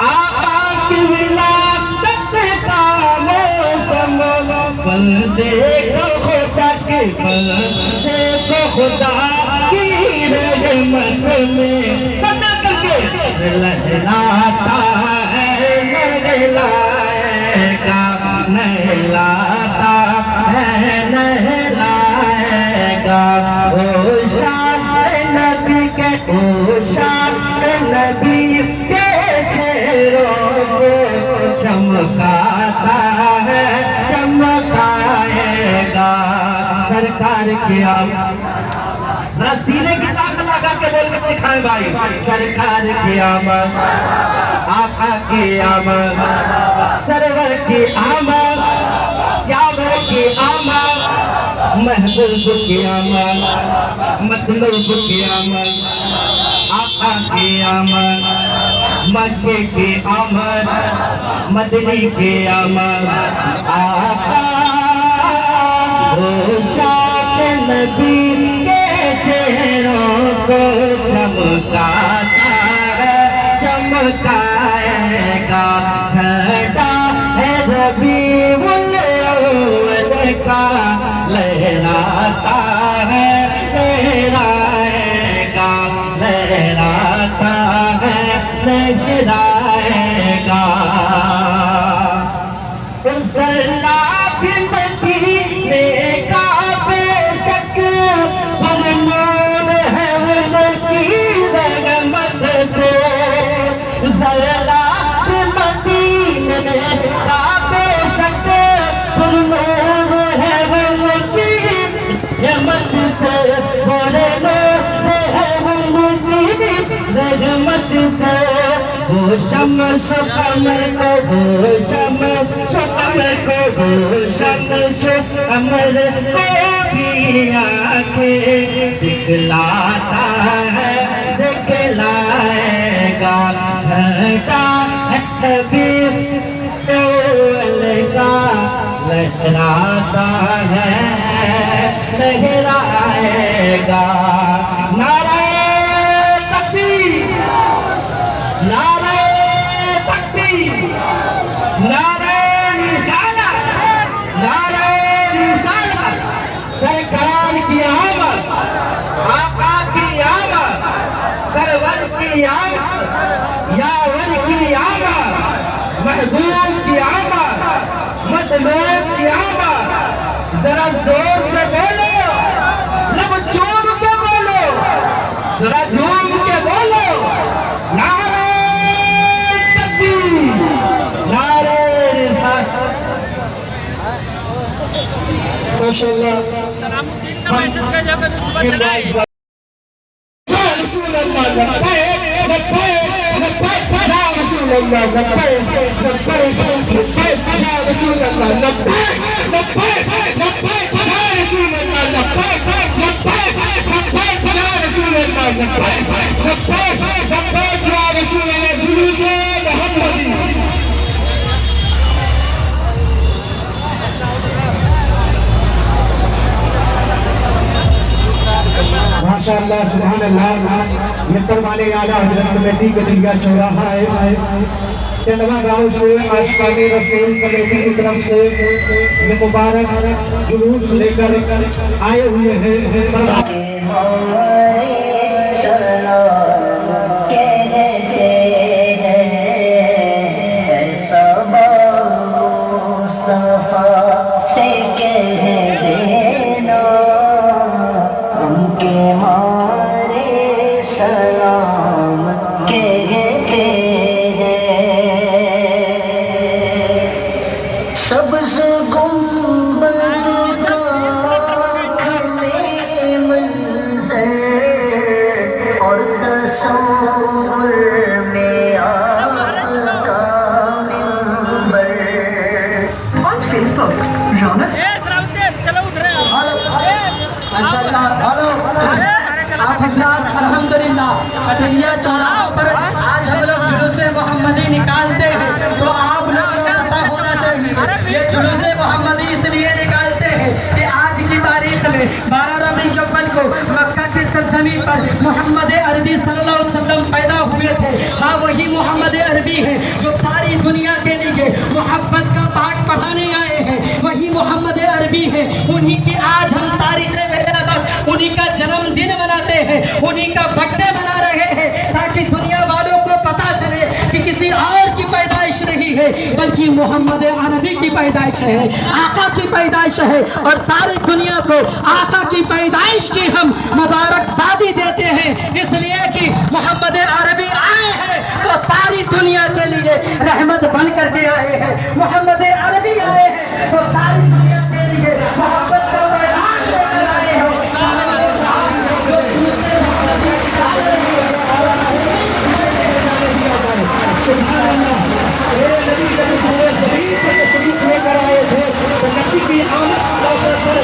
آقا کی ولادت کا موسم بندے کو خدا کی بندے کو خدا کی رحمت میں سدا کر کے لہلاتا ہے نہلائے گا نہلاتا ہے نہلائے گا او شان نبی کے او شان نبی کے چہروں کو چمکاتا ہے چمکائے گا سرکار کی آمد سینے کی طاقت لگا کے بول کے دکھائیں بھائی سرکار کی آمد آقا کی آمد سرور کی آمد یاور کی آمد محبوب کی آمد مطلوب کی آمد آقا کی آمد مکے کی آمد مدنی کی آمد آقا وہ شان نبی کے چہروں کو چمکاتا ہے چمکائے گا ٹھنڈا ہے ربیع الاول کا لہراتا ہے لہرائے گا لہراتا ہے لہرائے گا سیلاب مدینے کا بے شک پر نور ہے ان کی رحمت سے سیلاب مدینے کا بے شک پر نور ہے ان کی رحمت سے پر نور ہے ان کی رحمت سے وہ شمس و قمر کو وہ شمس و قمر کو وہ شمس و قمر کو بھی آنکھیں دکھلاتا ہے دکھلائے گا ٹھنڈا ہے ربیع الاول کا لہراتا ہے لہرائے گا نعرہ تکبیر نعرہ تکبیر نعرہ رسالت نعرہ رسالت سرکار کی آمد آقا کی آمد سرور کی آمد یاور کی آمد محبوب کی آمد مطلوب کی آمد ذرا زور سے بولو لب چوم کے بولو ذرا جھوم کے بولو نعرہ تکبیر نعرہ رسالت ماشاءاللہ یا رسول اللہ لبیک لبیک لبیک یا رسول اللہ لبیک لبیک لبیک یا رسول اللہ لبیک لبیک لبیک یا رسول اللہ لبیک لبیک لبیک یا رسول اللہ لبیک لبیک لبیک یا رسول اللہ جلوس محمدی ماشاءاللہ سبحان اللہ یہ پروانے اعلیٰ حضرت کمیٹی کے دریا چوراہا ہے چندوا گاؤں سے آشقان رسول کمیٹی کی طرف سے یہ مبارک جلوس لے کر آئے ہوئے ہیں سبز گنبد کا आप हजरात अल्हम्दुलिल्लाह कटलिया चौराहा पर आज हम लोग जुलूस मोहम्मदी निकालते हैं, तो आप लोग को पता होना चाहिए ये जुलूस मोहम्मदी इसलिए निकालते हैं कि आज की तारीख में 12 रबीउल अव्वल को मक्का की सरजमीन पर मोहम्मद अरबी सल्लल्लाहु अलैहि वसल्लम पैदा हुए थे। हाँ, वही मोहम्मद अरबी हैं जो सारी दुनिया के लिए मोहब्बत का पाठ पढ़ाने आए हैं, वही मोहम्मद अरबी हैं। उन्हीं की आज हम तारीख विलादत, उन्हीं का जन्मदिन मनाते हैं, उन्हीं का बर्थडे मना रहे हैं, ताकि दुनिया वालों को पता चले कि किसी और की पैदाइश नहीं है बल्कि मोहम्मद अरबी की पैदाइश है, आका की पैदाइश है। और सारी दुनिया को आका की पैदाइश की हम मुबारकबादी देते हैं, इसलिए कि मोहम्मद अरबी आए हैं तो सारी दुनिया के लिए रहमत बन करके आए हैं। मोहम्मद अरबी आए हैं तो सारी दुनिया के लिए मोहब्बत का पैगाम लेकर आए हैं। लेकर आए थे तो नबी की आमद पर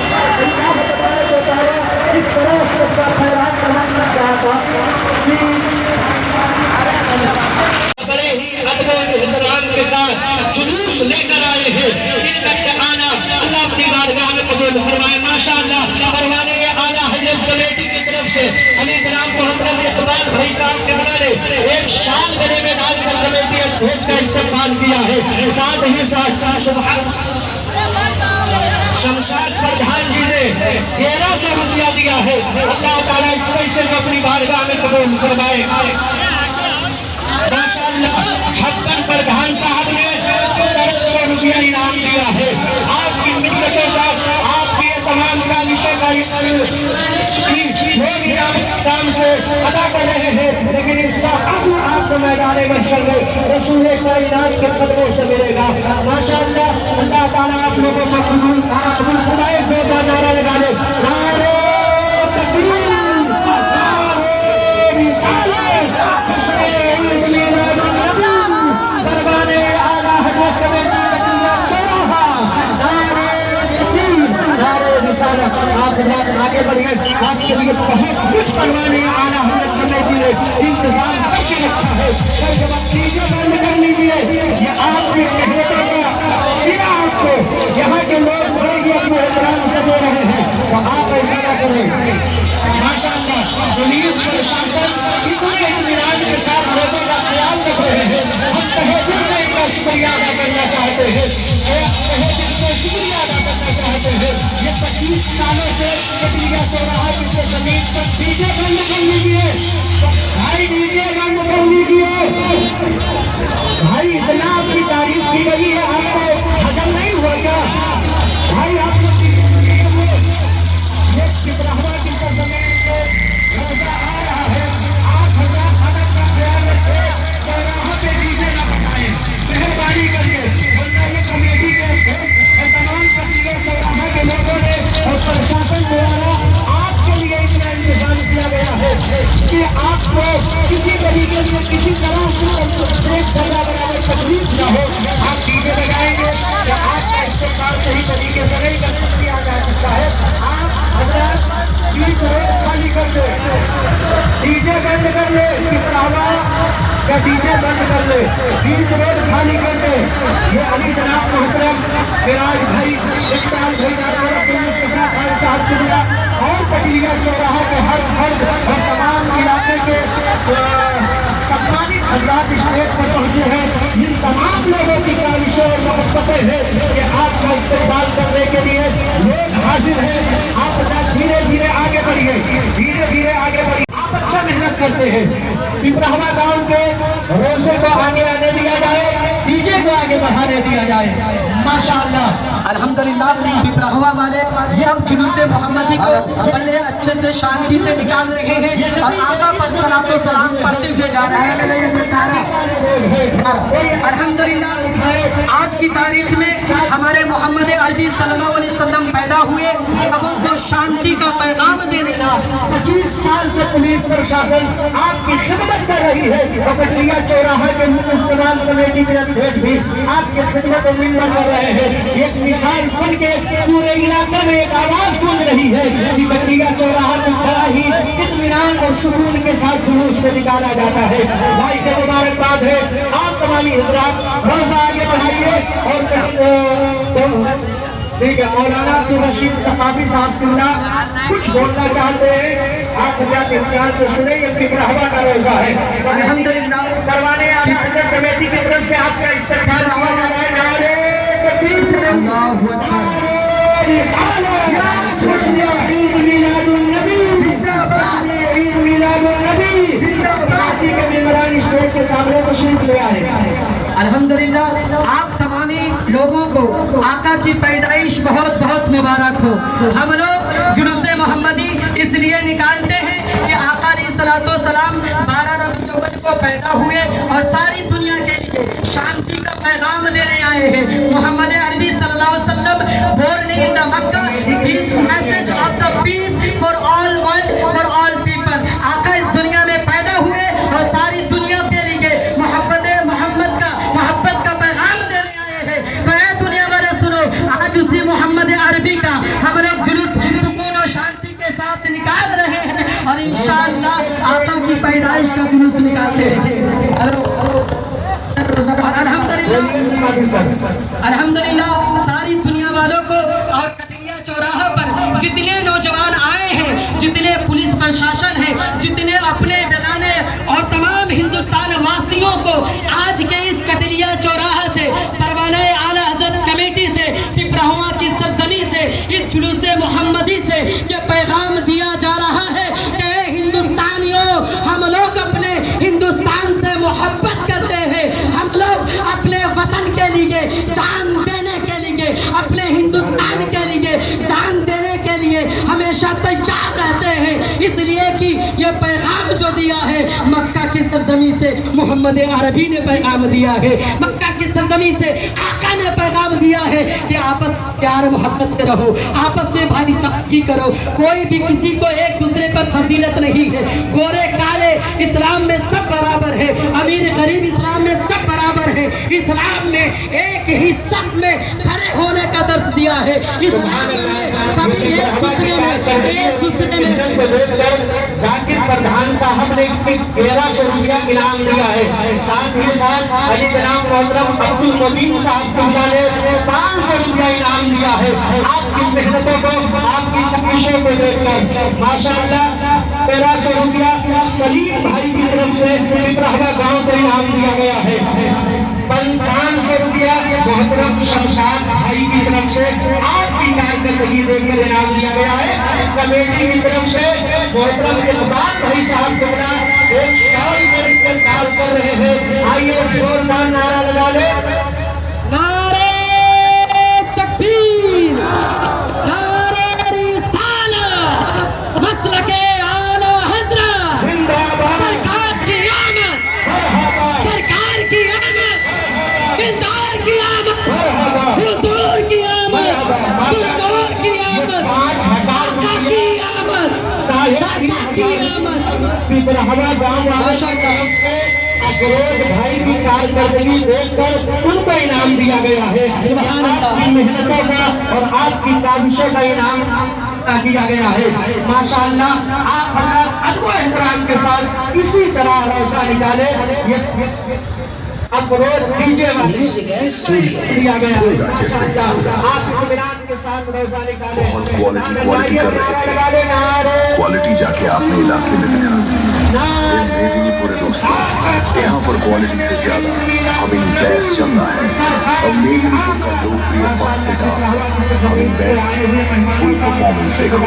इस तरह सबका खैरात करना चाहता कि बड़े ही अदब और एहतराम के साथ जुलूस लेकर आए हैं। इनका आना अल्लाह अपनी बारगाह में कबूल फरमाए। माशाअल्लाह परवाने आला हजरत कमेटी की तरफ से अली जनाब मोहतरम इकबाल भाई साहब के बना ने एक शाल गले में डालकर कमेटी अध्यक्ष का इस्तेमाल किया है। साथ ही साथ सुभान शमशाद प्रधान जी ने 1100 रुपया दिया है। अल्लाह ताला इस पैसे को अपनी बारगाह में कबूल फरमाए। माशाअल्लाह 56 प्रधान साहब ने 100 रुपया इनाम दिया है। आपकी मिन्नतों का, आपकी तमाम काविशों का लोग इनाम से अदा कर रहे हैं, लेकिन इसका असर आपको मैदान महशर में रसूल कायनात के कदमों से मिलेगा। माशाअल्लाह अल्लाह ताला आप लोगों को कबूल फरमाए। जोरदार नारा लगा दे, नारे तकबीर, नारे रिसालत, परवाने आला हजरत कमेटी कटलिया चौराहा, नारे रिसालत। आप आगे बढ़िए, आपके लिए बहुत कुछ परवाने आला हजरत कमेटी ने इंतजाम करके रखा है। जब आप चीजें बंद कर लीजिए, ये आपकी मेहनतों का सिरा आपको यहाँ के लोग बड़े ही अपने एहतराम से दे रहे हैं, तो आप ऐसा ना करें। माशाअल्लाह पुलिस प्रशासन इतने इत्मीनान के साथ लोगों का ख्याल रख रहे हैं। हम तहे दिल से इनका शुक्रिया अदा करना चाहते हैं, तहे दिल से शुक्रिया अदा करना चाहते हैं। ये 25 सालों से कटलिया चौराहा की जमीन पर डीजे बंद कर लीजिए भाई, डीजे बंद कर लीजिए भाई। इतना आपकी तारीफ की गई है, आपको हजम नहीं हुआ क्या भाई? आप लोग ये पिपरावा की सरजमीन को रोजा आ रहा है, 8000 अदब का ख्याल रखें, चौराहा पे डीजे न बजाएं, मेहरबानी करिए। वरना ये कमेटी के और तमाम कटलिया चौराहा के लोगों ने और प्रशासन द्वारा आपके लिए इतना इंतजाम किया गया है कि आपको किसी तरीके से किसी तरह से एक बराबर तकलीफ न हो। आप डीजे लगाएंगे या आपका इस्तेमाल सही तरीके से नहीं किया जा सकता है। आप बीच रोड खाली कर दे, डीजे बंद कर ले, पिपरावा का डीजे बंद कर ले, बीच रोड खाली कर दे। ये अली जनाब मोहतरम सिराज भाई, इकबाल भाई, मुस्तफा खान साहब शुक्रिया और कटलिया चौराहा के हर फर्द और तमाम इलाके के सम्मानित हजरात स्टेज पर पहुंचे हैं। इन तमाम लोगों की काविशों और मोहब्बतें हैं कि आपका इस्तेमाल करने के लिए लोग हाजिर हैं। आप धीरे धीरे आगे बढ़िए, धीरे धीरे आगे बढ़िए। आप अच्छा मेहनत करते हैं। पिपरावा गांव के रोजे को आगे आने दिया जाए, डीजे को आगे बढ़ाने दिया जाए। माशाअल्लाह अल्हम्दुलिल्लाह पिपरावा वाले सब जुलूस मोहम्मदी को बड़े अच्छे से शांति से निकाल रहे हैं और आका पर सलातो सलाम पढ़ते हुए जा रहे हैं। अल्हम्दुलिल्लाह आज की तारीख में हमारे मोहम्मद अरबी सल्लल्लाहु अलैहि वसल्लम पैदा हुए, सबों को शांति का पैगाम देने 25 साल से पुलिस प्रशासन आपकी खिदमत कर रही है और कटरिया चौराहा के मुसलमान कमेटी के अध्यक्ष भी आपकी खिदमत और मिन्नत कर रहे हैं। एक मिसाल बन के पूरे इलाके में एक आवाज गूंज रही है कि कटरिया चौराहा को बड़ा ही इत्मीनान और सुकून के साथ जुलूस को निकाला जाता है। भाई के मुबारकबाद है। आप तमामी हजरात रोजा आगे बढ़ाइए और ठीक है, मौलाना अब्दुल रशीद सकाफी साहब किल्ला कुछ बोलना चाहते हैं, आप हजरात इम्तिहान से सुने। ये फिक्रहवा का रोजा है। अल्हम्दुलिल्लाह करवाने आला हजरत कमेटी की तरफ से आपका इस्तकबाल हुआ जा रहा है। नारे तकबीर, अल्लाहु अकबर, ईद मिलादुन नबी जिंदाबाद, ईद मिलादुन नबी जिंदाबाद के मेहमान स्टेज के सामने तशरीफ ले आए। अल्हम्दुलिल्लाह आप तमामी लोगों को आका की पैदाइश बहुत बहुत मुबारक हो। हम लोग जुलूस मोहम्मदी इसलिए निकालते हैं कि आका अलैहिस्सलातो सलाम 12 रबीउल अव्वल को पैदा हुए और सारी दुनिया के लिए शांति का पैगाम देने आए हैं। मोहम्मद अरबी सल्लल्लाहु अलैहि वसल्लम born in the Makkah, his message of the peace for all world, for all people। आका इस दुनिया में पैदा हुए और सारी दुनिया के लिए मोहब्बत का पैगाम देने आए हैं। तो ऐ दुनिया वाले सुनो, आज उसी मोहम्मद अरबी का हम लोग जुलूस सुकून और शांति के साथ निकाल रहे हैं और इंशाअल्लाह आका की पैदाइश का जुलूस निकालते रहेंगे। अल्हम्दुलिल्लाह सारी दुनिया वालों को और कटरिया चौराहा पर जितने नौजवान आए हैं, जितने पुलिस प्रशासन है, जितने अपने बेगाने और तमाम हिंदुस्तान वासियों को आज के इस कटरिया चौराहा से, परवाना आला हजरत कमेटी से, पिपराहुआ की सरजमी से, इस जुलूस मोहम्मदी से ये पैगाम दिया जा रहा है कि हिंदुस्तानियों, हम लोग अपने हिंदुस्तान से मोहब्बत करते हैं। हम लोग अपने वतन के लिए जान देने के लिए, अपने हिंदुस्तान के लिए जान देने के लिए हमेशा तैयार रहते हैं। इसलिए कि ये पैगाम जो दिया है मक्का की सरजमी से मोहम्मद अरबी ने पैगाम दिया है, मक्का की सरजमी से आका ने पैगाम दिया है कि आपस प्यार मोहब्बत से रहो, आपस में भाईचारगी करो, कोई भी किसी को एक दूसरे पर फजीलत नहीं है। गोरे काले इस्लाम में सब बराबर है, अमीर गरीब इस्लाम में सब बराबर है। इस्लाम ने एक ही सफ में खड़े होने का दर्श दिया है। इस्लाम ने कभी एक दूसरे में जाकिर प्रधान साहब ने 1300 रुपया इनाम दिया है। साथ ही साथ अली जनाब मोहतरम अब्दुल मुबीन साहब ने 500 रुपया इनाम दिया है। आपकी मेहनतों को, आपकी कोशिशों को देखकर माशाअल्लाह 1300 रुपया सलीम भाई की तरफ से पिपराहुआ गांव को इनाम दिया गया है। 500 रुपया मोहतरम शमशाद भाई की तरफ से आपकी कारकर्दगी देखकर इनाम दिया गया है। कमेटी की तरफ से मोहतरम इकबाल भाई साहब को एक शाल का इंतजार कर रहे हैं। आइए एक जोरदार नारा लगा ले। नारे तकबीर, नारे रिसालत, मसलके आला हज़रत जिंदाबाद, सरकार की आमद, सरकार की आमद, दिलदार की आमद, हुजूर की आमद, हुजूर की आमद, आका की आमद, दाता की आमद। पिपराहुआ गांव अफरोज भाई की कारकर्दगी देखकर उनको इनाम दिया गया है। आपकी मेहनतों का और आपकी काविशों का इनाम दिया गया है। माशाअल्लाह आप अदब एहतराम के साथ इसी तरह रोजा निकाले। अफरोज डीजे दिया गया है। आप इत्मीनान के साथ रोजा निकाले। क्वालिटी कर रहे थे, क्वालिटी जाके आपने इलाके में देखा। मेदिनीपुर दोस्तों, यहाँ पर क्वालिटी से ज्यादा हमिंग बैस चलता है और मेदिनीपुर का लोकप्रिय पब से हमिंग बैस फुल परफॉर्मेंस देखो।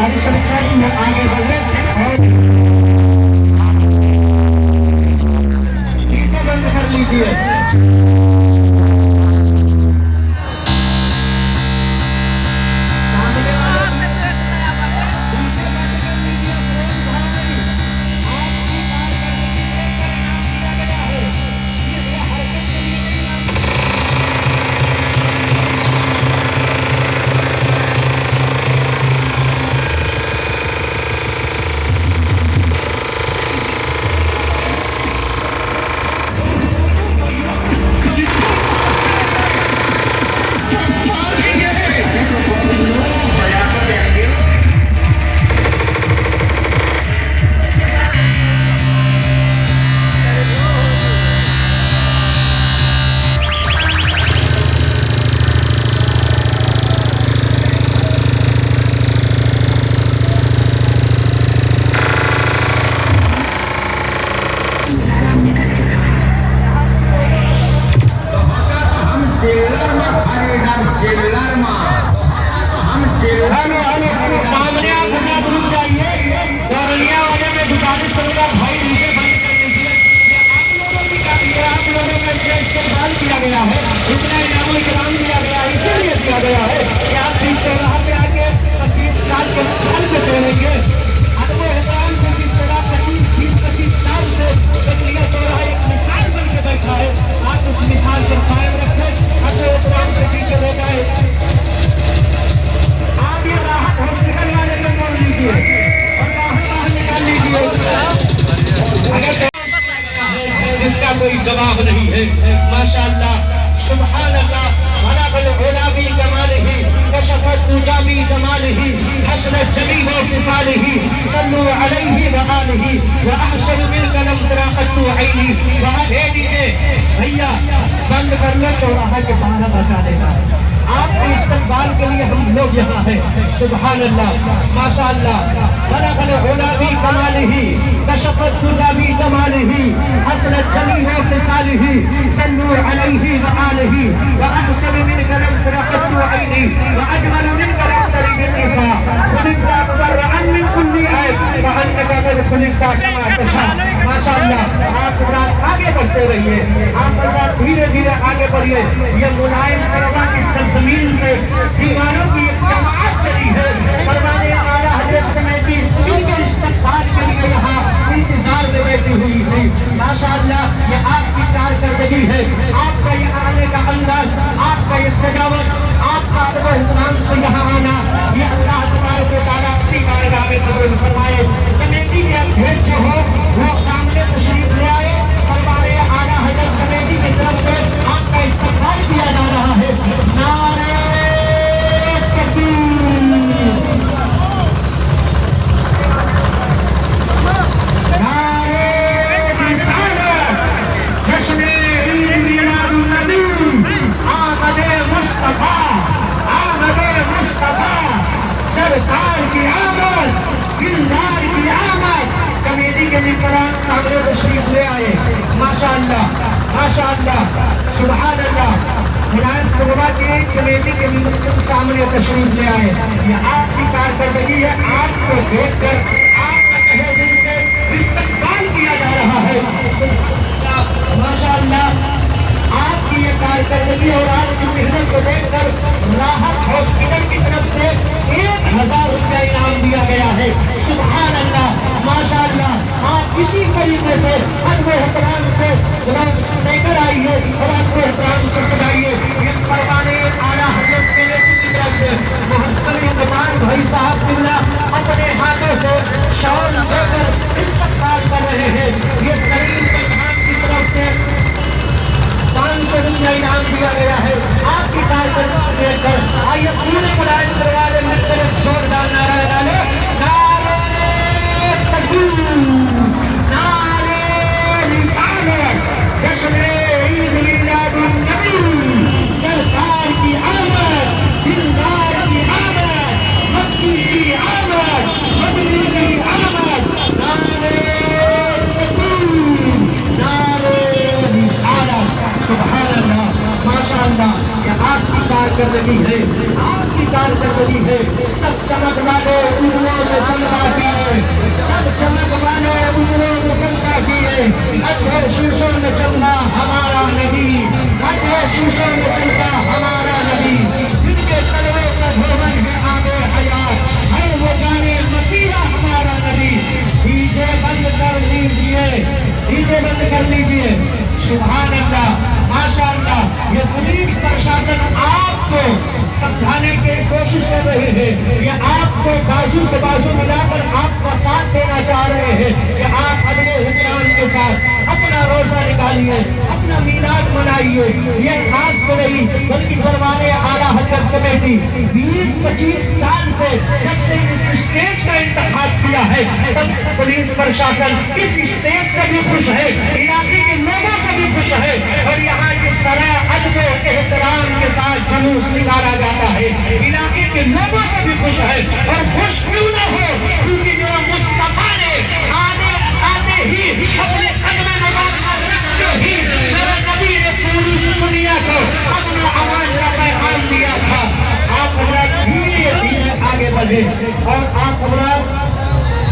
सुनेगा भाई डीजे बंद कर लीजिए। ये आप लोगों की ये आप लोगों का जो इस्तेमाल किया गया है, इतना इनाम इकराम दिया गया है, इसीलिए दिया गया है कि आप बीच चौराहा पे आके 25 साल के छल से तोड़ेंगे। अदब एहतराम से जिस तरह 20-25 साल से कटरिया चौराहा एक मिसाल बन के बैठा है, आप उस मिसाल को कायम रखें। अदब एहतराम से पीछे रोका है। आप ये राहत हॉस्पिटल वाले को मोड़ लीजिए और बाहर निकाल लीजिए। अगर जिसका कोई जवाब नहीं है, माशाअल्लाह सुभान अल्लाह, बलगल उला बी कमालिही कशफत तुजा बी जमालिही हसनत जमील व फिसालिही सल्लु अलैहि व आलिही व अहसन मिनका लम तराक़तु ऐनी। वहां दे दीजिए भैया, बंद कर लो, चौराहा के बाहर बचा देगा। आपके इस्तकबाल के लिए हम लोग यहाँ हैं। सुभान अल्लाह, माशाअल्लाह, बलगल उला बी कमालिही कशफत तुजा बी जमालिही हसनत जमील व फिसालिही सल्लु अलैहि व आलिही व अहसन मिनका लम तराक़तु ऐनी व अजमल मिनका लम तलिद निसा खुलिक़ता मुबर्रअन मिन कुल्ली ऐब व अन्नका क़द खुलिक़ता कमा तशा। माशाअल्लाह, आप आगे बढ़ते रहिए, आप धीरे धीरे आगे बढ़िए। ये मुलायम करवा की सरजमीन से दीवारों की एक जमात चली है। परवाने आला हजरत कमेटी इनके इस्तकबाल के लिए यहाँ इंतजार में बैठी हुई थी। माशाअल्लाह, ये आपकी कारकर्दगी है, आपका ये आने का अंदाज, आपका ये सजावट, आपका अदब एहतराम से यहाँ आना, ये अल्लाह तबारक व तआला अपनी बारगाह में कबूल फरमाए। कमेटी के अध्यक्ष जो हो वो सामने तशरीफ ले आए। परवाने आला हजरत कमेटी की तरफ से आपका इस्तकबाल किया जा रहा है। नारे तकबीर, नारे रिसालत, जश्न ईद मिलादुन नबी, आमदे मुस्तफा, आमदे मुस्तफा, सरकार की आमद, दिलदार की आमद। कमेटी के निकरान सामने तशरीफ ले आए। माशाअल्लाह, माशाअल्लाह, सुभान अल्लाह, मुलायम करवा के कमेटी के निकरान सामने तशरीफ ले आए। ये आपकी कारकर्दगी है, आपको देखकर आपका तहे दिल से इस्तकबाल किया जा रहा है। माशाअल्लाह, आपकी ये कारकर्दगी और आपकी मेहनत को देखकर राहत हॉस्पिटल की तरफ से 1000 रुपया इनाम दिया गया है। सुभान अल्लाह, माशाअल्लाह, आप इसी तरीके से अदब एहतराम से लेकर आइए और अदब एहतराम से सजाइए। ये परवाने आला हजरत कमेटी की तरफ से मोहतरम इमाम भाई साहब बिल्ला अपने हाथों से शॉल देकर इस्तकबाल कर रहे हैं। ये सलीम प्रधान की तरफ से 500 रुपया इनाम दिया गया है। आपकी कारकर्दगी देखकर आइए पूरे मुलायम करवाने में तरफ जोरदार नारा डाले। नारे तकबीर, नारे रिसालत, जश्न ईद मिलादुन नबी, सरकार की आमद, दिलदार की आमद, मक्की की आमद, मदनी की आमद। नारे तकबीर, नारे रिसालत, सुभान अल्लाह, माशाअल्लाह, ये आपकी कारकर्दगी है, आपकी कारकर्दगी है। सब चमक वाले उंगलियों में चमका किए, सब चमक वाले उंगलियों में चमका किए। अजय शीशों में चमका हमारा नबी, अजय शीशों में चमका हमारा नबी, जिनके तलवे का धोवन है आगे हयात, है वो जाने मसीहा हमारा नबी। डीजे बंद कर लीजिए, डीजे बंद कर लीजिए। सुभान अल्लाह, माशाअल्लाह, ये पुलिस प्रशासन आपको समझाने की कोशिश कर रहे हैं। ये आपको बाजू से बाजू मिलाकर आपका साथ देना चाह रहे हैं कि आप अदब एहतराम के साथ अपना रोजा निकालिए, अपना मीलाद मनाइए। ये खास से नहीं बल्कि परवाने आला हजरत कमेटी 20-25 साल से जब से इस स्टेज का इंतखाब किया है, तब पुलिस प्रशासन इस स्टेज से भी खुश है, इलाके के लोगों से भी खुश है। और यहाँ जिस तरह अदब एहतराम के साथ जुलूस निकाला जाता है, इलाके के लोगों से भी खुश है। और खुश क्यों न हो, क्योंकि मेरा मुस्तफा ने आते ही अपने कदम मुबारक रखते ही मेरे नबी ने पूरी दुनिया को अपना आवाज का पैगाम दिया था। आप हमारा धीरे धीरे आगे बढ़े और आप हमारा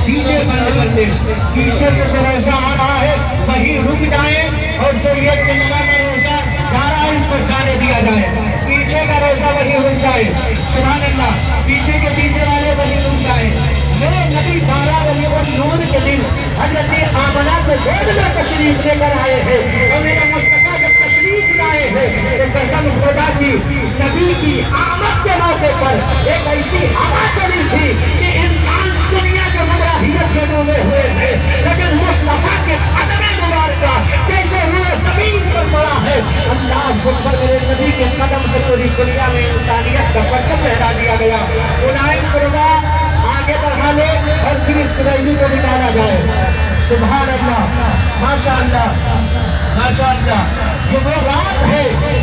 डीजे बंद कर दे। پیچھے سے جو روزہ آ رہا ہے وہی رک جائے اور جو یہ تنگا کا روزہ جا رہا ہے اس کو جانے دیا جائے. پیچھے کا روزہ وہی رک جائے. سبحان اللہ. پیچھے کے پیچھے والے وہی رک جائے. میرے نبی 12 ربیع النور کے دن حضرت آمنہ کو گود میں تشریف لے کر آئے ہیں اور میرے مصطفیٰ جب تشریف لائے ہیں تو قسم خدا کی نبی کی آمد کے موقع پر ایک ایسی ہوا چلی تھی کہ انسان دنیا کے گمراہیت کے ڈوبے ہوئے ہیں لیکن مصطفیٰ کے قدم مبارکہ جیسے روح زمین پر پڑا ہے اللہ اکبر. میرے نبی کے قدم سے پوری دنیا میں انسانیت کا پرچم لہرا دیا گیا. اولئک قربا آگے بڑھا لے اور پھر اس قبیلی کو نکالا جائے. سبحان اللہ. ماشاء اللہ ماشاء اللہ. یہ وہ رات ہے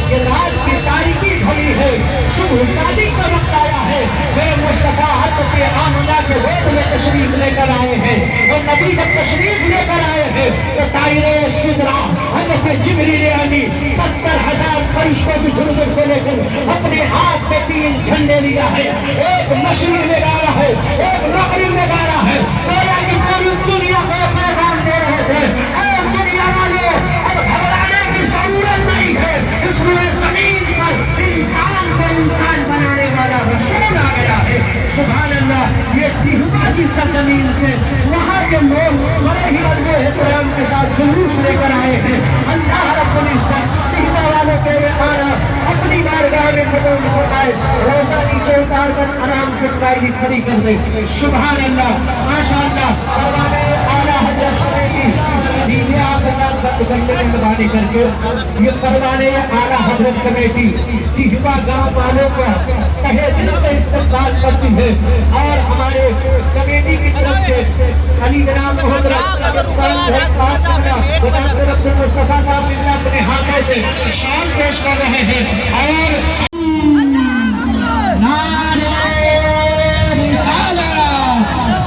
کہ رات کی تاریکی ڈھلی ہے, صبح شادی کا وقت آیا ہے. میرے مصطفیٰ حضرت آمنہ کے گود میں تشریف لے کر آئے ہیں اور نبی جب تشریف لے کر آئے ہیں تو طائرے سدرا حضرت جبریل امین 70,000 فرشتوں کی جھنڈ کو لے کر اپنے ہاتھ میں 3 جھنڈے لیا ہے. ایک مشرق میں گاڑا ہے, ایک مغرب میں گاڑا ہے. گویا کہ پوری دنیا کو پیغام دے رہے تھے اے دنیا والے اب گھبرانے کی ضرورت نہیں ہے. اس لیے زمین پر انسان کو انسان بنانے والا رسول آ گیا ہے. سبحان اللہ. یہ تہوا کی سرزمین سے وہاں کے لوگ بڑے ہی ادب و احترام کے ساتھ جلوس لے کر آئے ہیں. اللہ رب العزت تہوا والوں کے آنا اپنی بارگاہ میں قبول فرمائے. روزہ نیچے اتار کر آرام سے قائدی کھڑی کر دے. سبحان اللہ. ماشاء اللہ. پروانے اعلیٰ حضرت کی دینے آپ بند کرنے میں مہربانی کر کے یہ پروانے اعلیٰ حضرت کمیٹی تہوا گاؤں والوں کا تہہ دل سے استقبال کرتی ہے اور ہمارے کمیٹی کی طرف سے علی جناب محترم مصطفیٰ صاحب نے اپنے ہاتھوں سے شان پیش کر رہے ہیں اور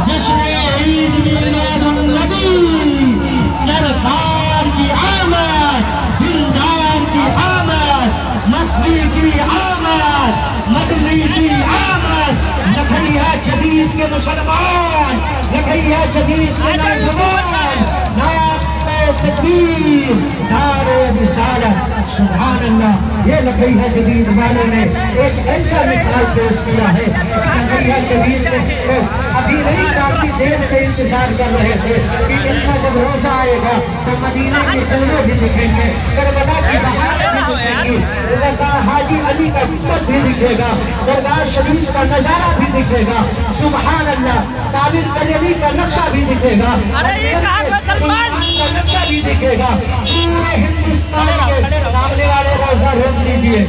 جشن عید میلاد النبی سرکار کی آمد, دلدار کی آمد, مکی کی آمد, مدنی کی آمد. لکھنیا جدید کے مسلمان, لکھنیا جدید کے نوجوان, تکبیر, نعرہ رسالت. سبحان اللہ. یہ لکھنیا جدید والوں نے ایک ایسا مثال پیش کیا ہے. لکھنیا جدید میں ابھی نہیں کافی دیر سے انتظار کر رہے تھے کہ ان کا جب روزہ آئے گا تو مدینہ کے جلوے بھی دکھیں گے, کربلا کی بہاریں بھی دکھیں گی, حاجی علی کا حکمت بھی دکھے گا, درگاہ شریف کا نظارہ بھی دکھے گا. سبحان اللہ. صابر بریلوی کا نقشہ بھی دکھے گا, کا نقشہ بھی دکھے گا. پورے ہندوستان کے سامنے والے روزہ روک لیجیے,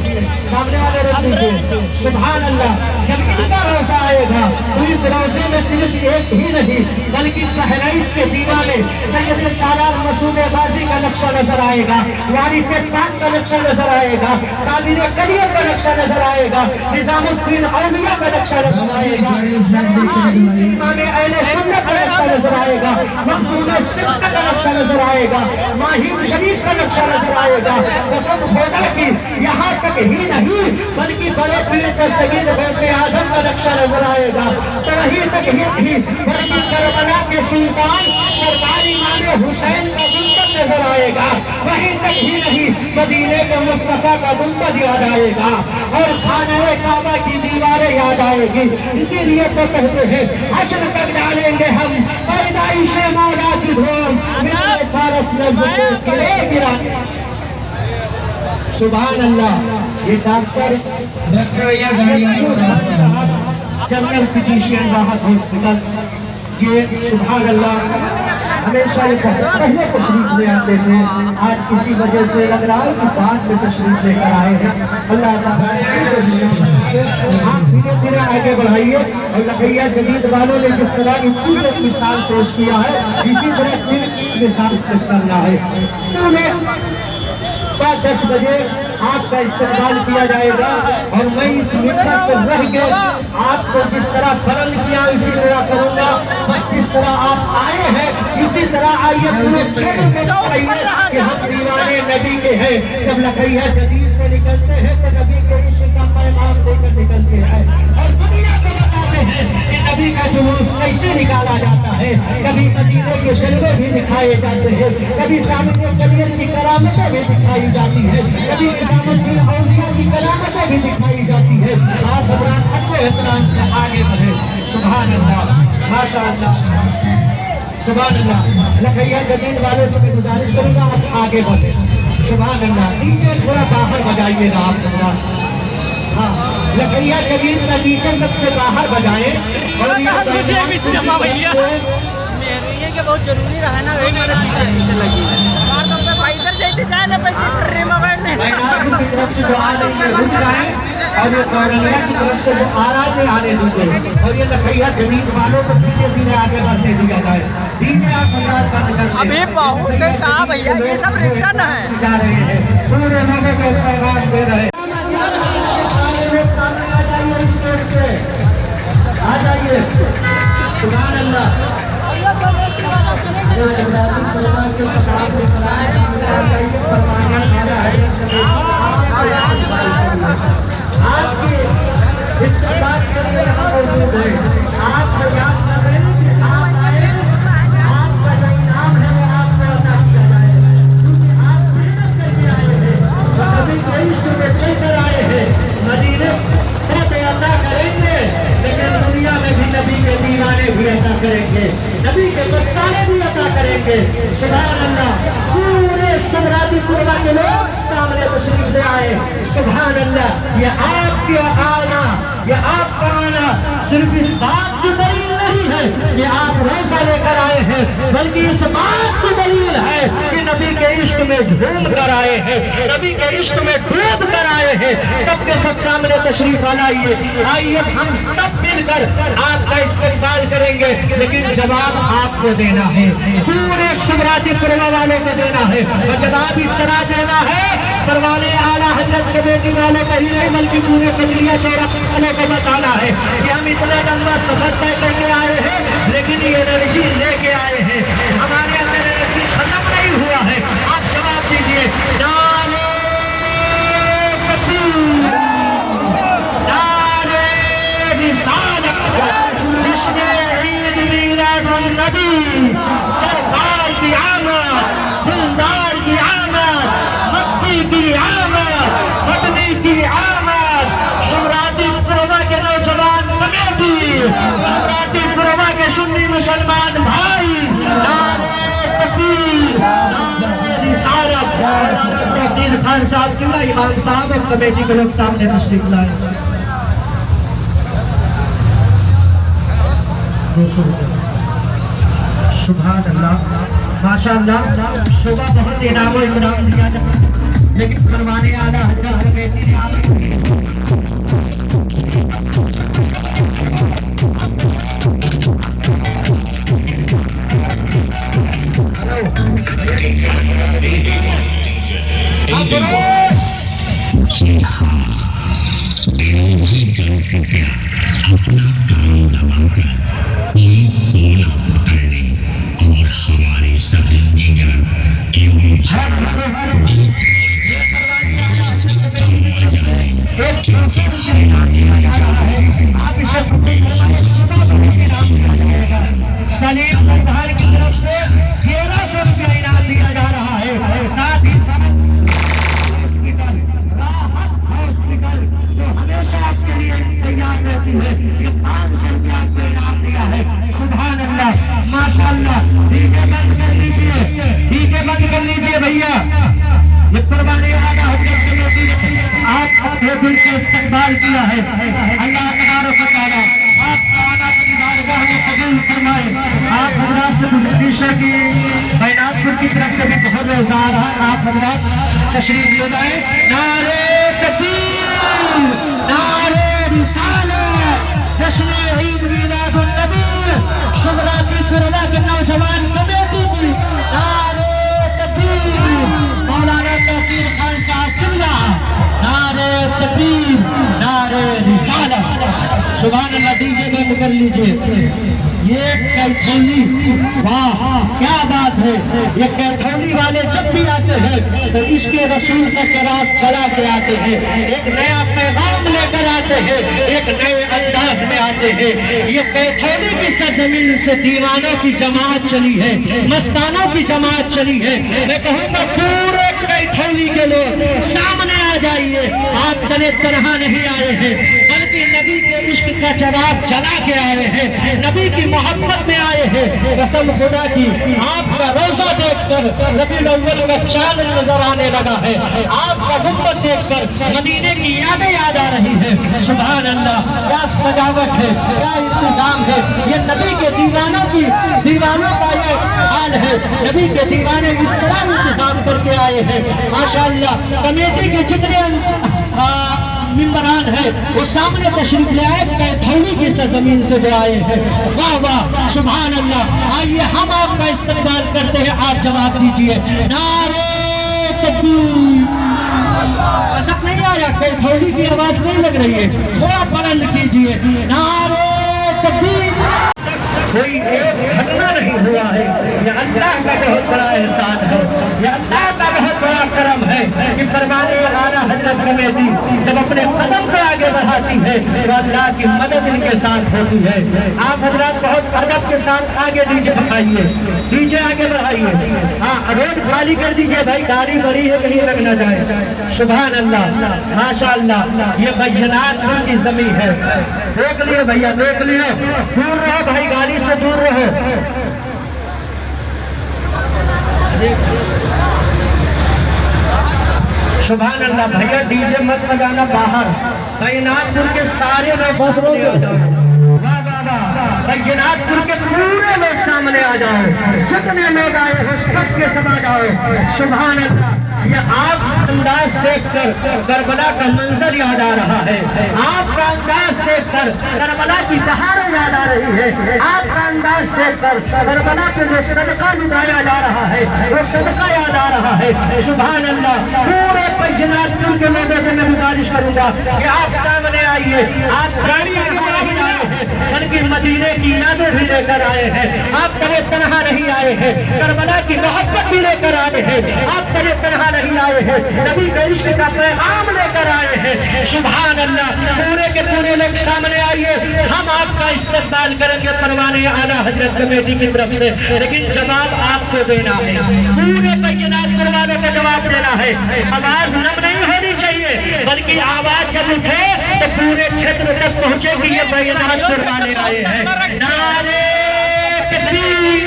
سامنے والے روک لیجیے. سبحان اللہ. جب ان کا روزہ آئے گا تو اس روزے میں صرف ایک ہی نہیں بلکہ بہرائچ کے دیوانے سید سالار مسعود بازی کا نقشہ نظر آئے گا, وارث پاک کا نقشہ نظر آئے گا, صابر کلیر کا نقشہ نظر آئے گا, نظام الدین اولیاء کا نقشہ نظر آئے گا, امام اہل سنت کا نقشہ نظر آئے گا, مخدوم سبت کا نقشہ نظر آئے گا, ماہر شریف کا نقشہ نظر آئے گا. قسم خدا کی یہاں تک ہی نہیں بلکہ بڑے پیر دستگیر غوث اعظم کا نقشہ نظر آئے گا. تو وہیں تک ہی نہیں بلکہ کربلا کے سلطان سرکار امام حسین کا گنبد نظر آئے گا. وہیں تک ہی نہیں مدینے کے مصطفیٰ کا گنبد یاد آئے گا اور خانہ کعبہ کی دیواریں یاد آئے گی. اسی لیے تو کہتے ہیں حشر تک ڈالیں گے ہم پیدائش مولا کی دھوم ملے فارس نظر گرے گرا. سبحان اللہ. یہ ڈاکٹر جنرل فزیشین راحت ہاسپٹل, یہ سبحان اللہ ہمیشہ پہلے تشریف لے آتے تھے, آج کسی وجہ سے لگ رہا ہے کہ بعد میں تشریف لے کر آئے ہیں. اللہ تعالیٰ آپ دھیرے دھیرے آگے بڑھائیے. اور لکھنیا جدید والوں نے جس طرح کی پورے مثال پیش کیا ہے اسی طرح پھر مثال پیش کرنا ہے. انہیں 10 بجے آپ کا استقبال کیا جائے گا اور میں اس ممبر پر رہ کے آپ کو جس طرح بلند کیا اسی طرح کروں گا. بس جس طرح آپ آئے ہیں اسی طرح آئیے پورے چھیڑ میں کہیے کہ ہم دیوانے نبی کے ہیں. جب لکھنیا جدید سے نکلتے ہیں تو نبی کے عشق کا پیغام دے کر نکلتے ہیں اور دنیا کو بتاتے कि नबी का जुलूस कैसे निकाला जाता है। कभी मदीने के जलवे भी दिखाए जाते हैं, कभी सामने कबीर की करामतें भी दिखाई जाती है, कभी निजामुद्दीन औलिया की करामतें भी दिखाई जाती है। आप हजरात अपने एहतराम से आगे बढ़े। सुभान अल्लाह, माशाअल्लाह, सुभान अल्लाह। लखैया जमीन वाले से मैं गुजारिश करूंगा आप आगे बढ़े। सुभान अल्लाह। डीजे थोड़ा बाहर बजाइएगा आप हजरात। हाँ, लखैया जमीन का डीजे सबसे बाहर बजाए। और ये के बहुत जरूरी रहा ना, वही मेरे पीछे लगी मार तो पे भाई इधर जाते जाए ना पे रिमोट ने की तरफ से जो आ रही है रुक जाए, और ये गौरैया की तरफ से जो आ रहा है आने दीजिए, और ये लखैया जमीन वालों को धीरे धीरे आगे बढ़ने दिया जाए। डीजे आप हजरात बंद कर दें। अभी बहुत कहा भैया ये सब रिश्ता ना है। जा रहे हैं पूरे लोगों को पैगाम दे रहे हैं। आ जाइए। सुभान अल्लाह। आपकी इसके बाद मौजूद है। आप याद करें कि आपका जो इनाम है वो आपको अदा किया जाएगा, क्योंकि आप मेहनत करके आए हैं, नबी के इश्क में चलकर आए हैं। मदीने में अदा करेंगे, लेकिन दुनिया में भी नबी के दीवाने भी अदा करेंगे, नबी के मस्ताने भी अदा करेंगे। सुभान अल्लाह। पूरे सुमराती कुर्बा के लोग सामने तशरीफ ले आए। सुभान अल्लाह। ये आपके आना, ये आपका आना सिर्फ इस बात की दलील नहीं है कि आप रोजा लेकर आए हैं, बल्कि इस बात की दलील है कि नबी के इश्क में झूम कर आए हैं, नबी के इश्क में डूब कर आए हैं। सबके सब सामने तशरीफ लाइए। आइए हम सब मिलकर आपका इस्तकबाल करेंगे, लेकिन जवाब आपको देना है, पूरे शुभराती कुर्बा वालों को देना है। और जवाब इस तरह देना है, परवाने आला हजरत के बेटी वालों का ही नहीं बल्कि पूरे कदरिया चौरा वालों को बताना है कि हम इतना लंबा सफर तय करके आए हैं, लेकिन ये एनर्जी लेके आए हैं, हमारे अंदर एनर्जी खत्म नहीं हुआ है। आप जवाब दीजिए। नारे तकबीर, नारे रिसालत, जश्न ईद मिलादुन नबी, सरकार की आमद, दिलदार की आमद, मक्की की आमद, मदनी की आमद। शुभराती कुर्बा के नौजवान कमेटी, शुभराती कुर्बा के सुन्नी मुसलमान भाई, नारे तकबीर, नारे रिसालत। तौकीर खान साहब क्यों ना इमाम साहब और कमेटी के लोग सामने तशरीफ लाए। सुभान अल्लाह, माशाअल्लाह। सुबह बहुत इनाम दिया जाता, लेकिन फरमाने आला हजरत कमेटी ने अपना कान दबाकर कोई कोना पकड़ने और हमारी सभी निगाह एवं सलीम अजहर की तरफ से 1300 रुपया इनाम दिया जा रहा है। साथ ही हॉस्पिटल, राहत हॉस्पिटल, जो हमेशा आपके लिए तैयार रहती है, ये 500 रुपया आपको इनाम दिया है। सुभान अल्लाह, माशाअल्लाह। डीजे बंद कर लीजिए, डीजे बंद कर लीजिए भैया। ये कुर्बानी वाला हजरत कमेटी ने आप अपने दिल से इस्तकबाल किया है। अल्लाह तबारक व तआला आपका आना अपनी बारगाह में कबूल फरमाए। आप हजरात से गुज़ारिश है कि बैनाथपुर की तरफ से भी बहुत रोज़ा आ रहा है, आप हजरात तशरीफ ले जाएं। नारे तकबीर, नारे रिसालत, जश्न ईद मिलादुन नबी, शुभराती कुर्बा के नौजवान कमेटी की नारे तकबीर। मौलाना तौकीर खान साहब किबला, नारे तकबीर, नारे रिसालत। सुभान अल्लाह। डीजे बंद कर लीजिए। ये कैथोली, वाह क्या बात है। ये कैथोली वाले जब بھی آتے ہیں تو عشق رسول کا چراغ چلا کے آتے ہیں، ایک نیا پیغام لے کر آتے ہیں، ایک نئے انداز میں آتے ہیں۔ یہ کیتھولی کی سرزمین سے دیوانوں کی جماعت چلی ہے، مستانوں کی جماعت چلی ہے۔ میں کہوں گا پورے کیتھولی کے لوگ سامنے آ جائیے، آپ تنے تنہا نہیں آئے ہیں بلکہ نبی کے عشق کا چراغ جلا کے آئے ہیں، نبی کی محبت میں آئے ہیں۔ قسم خدا کی آپ کا روزہ دیکھ کر ربیع الاول کا چاند نظر آنے لگا ہے، آپ کا گنبد دیکھ کر مدینے کی یادیں یاد آ رہی ہے۔ سبحان اللہ، کیا سجاوٹ ہے، کیا انتظام ہے۔ یہ نبی کے دیوانوں کا یہ حال ہے، نبی کے دیوانے اس طرح انتظام کر کے آئے ہیں۔ ماشاءاللہ کمیٹی کے جتنے ممبران ہیں وہ سامنے تشریف لے آئے، کیتھولی کی سرزمین سے جو آئے ہیں۔ واہ واہ سبحان اللہ۔ آئیے ہم آپ کا استقبال کرتے ہیں، آپ جواب دیجئے۔ نعرہ تکبیر۔ سب نہیں آیا، کیتھولی کی آواز نہیں لگ رہی ہے، تھوڑا بلند کیجئے۔ نعرہ تکبیر۔ کوئی ایک گھٹنا نہیں ہوا ہے، یہ اللہ کا بہت بڑا احسان ہے، یہ اللہ کا بہت بڑا کرم ہے کہ فرمان اعلیٰ حضرت کمیٹی جب اپنے قدم کو آگے بڑھاتی ہے تو اللہ کی مدد ان کے ساتھ ہوتی ہے۔ آپ حضرات بہت ادب کے ساتھ آگے نیچے بڑھائیے، نیچے آگے بڑھائیے۔ ہاں روڈ خالی کر دیجئے بھائی، گاڑی بڑی ہے کہیں لگ نہ جائے۔ سبحان اللہ ماشاءاللہ، یہ بینات کی زمین ہے۔ دیکھ لیے بھیا، دیکھ لیے، دور رہو بھائی، گاڑی سے دور رہو۔ سبحان اللہ بھیا، ڈی جے مت بجانا باہر، بینات پور کے سارے لوگ سامنے آ جاؤ۔ واہ واہ واہ، بینات پور کے پورے لوگ سامنے آ جاؤ، جتنے لوگ آئے ہو سب کے سب آ جاؤ۔ سبحان اللہ، یہ آپ کا انداز دیکھ کر کربلا کا منظر یاد آ رہا ہے، آپ کا انداز دیکھ کر کربلا کی بہاریں یاد آ رہی ہے، آپ کا انداز دیکھ کر کربلا پہ جو صدقہ لگایا جا رہا ہے وہ صدقہ یاد آ رہا ہے۔ سبحان اللہ، پورے بینات پور کے لوگوں سے میں گزارش کروں گا کہ آپ سامنے آئیے، آپ گاڑی نہیں آئے ہیں بلکہ مدینے کی یادیں بھی لے کر آئے ہیں، آپ کبھی تنہا نہیں آئے ہیں، کربلا کی محبت بھی لے کر آئے ہیں، آپ کبھی تنہا نہیں آئے ہیں، نبی کے عشق کا پیغام لے کر آئے ہیں۔ سبحان اللہ، پورے کے پورے لوگ سامنے آئیے، ہم آپ کا استقبال کریں گے پروان اعلیٰ حضرت کمیٹی کی طرف سے، لیکن جواب آپ کو دینا ہے، پورے بینات پور والوں کو جواب دینا ہے۔ آواز نم نہیں ہونی چاہیے بلکہ آواز جب اٹھے تو پورے چھیتر تک پہنچے کہ یہ بینات پور والے آئے ہیں۔ نعرہ تکبیر۔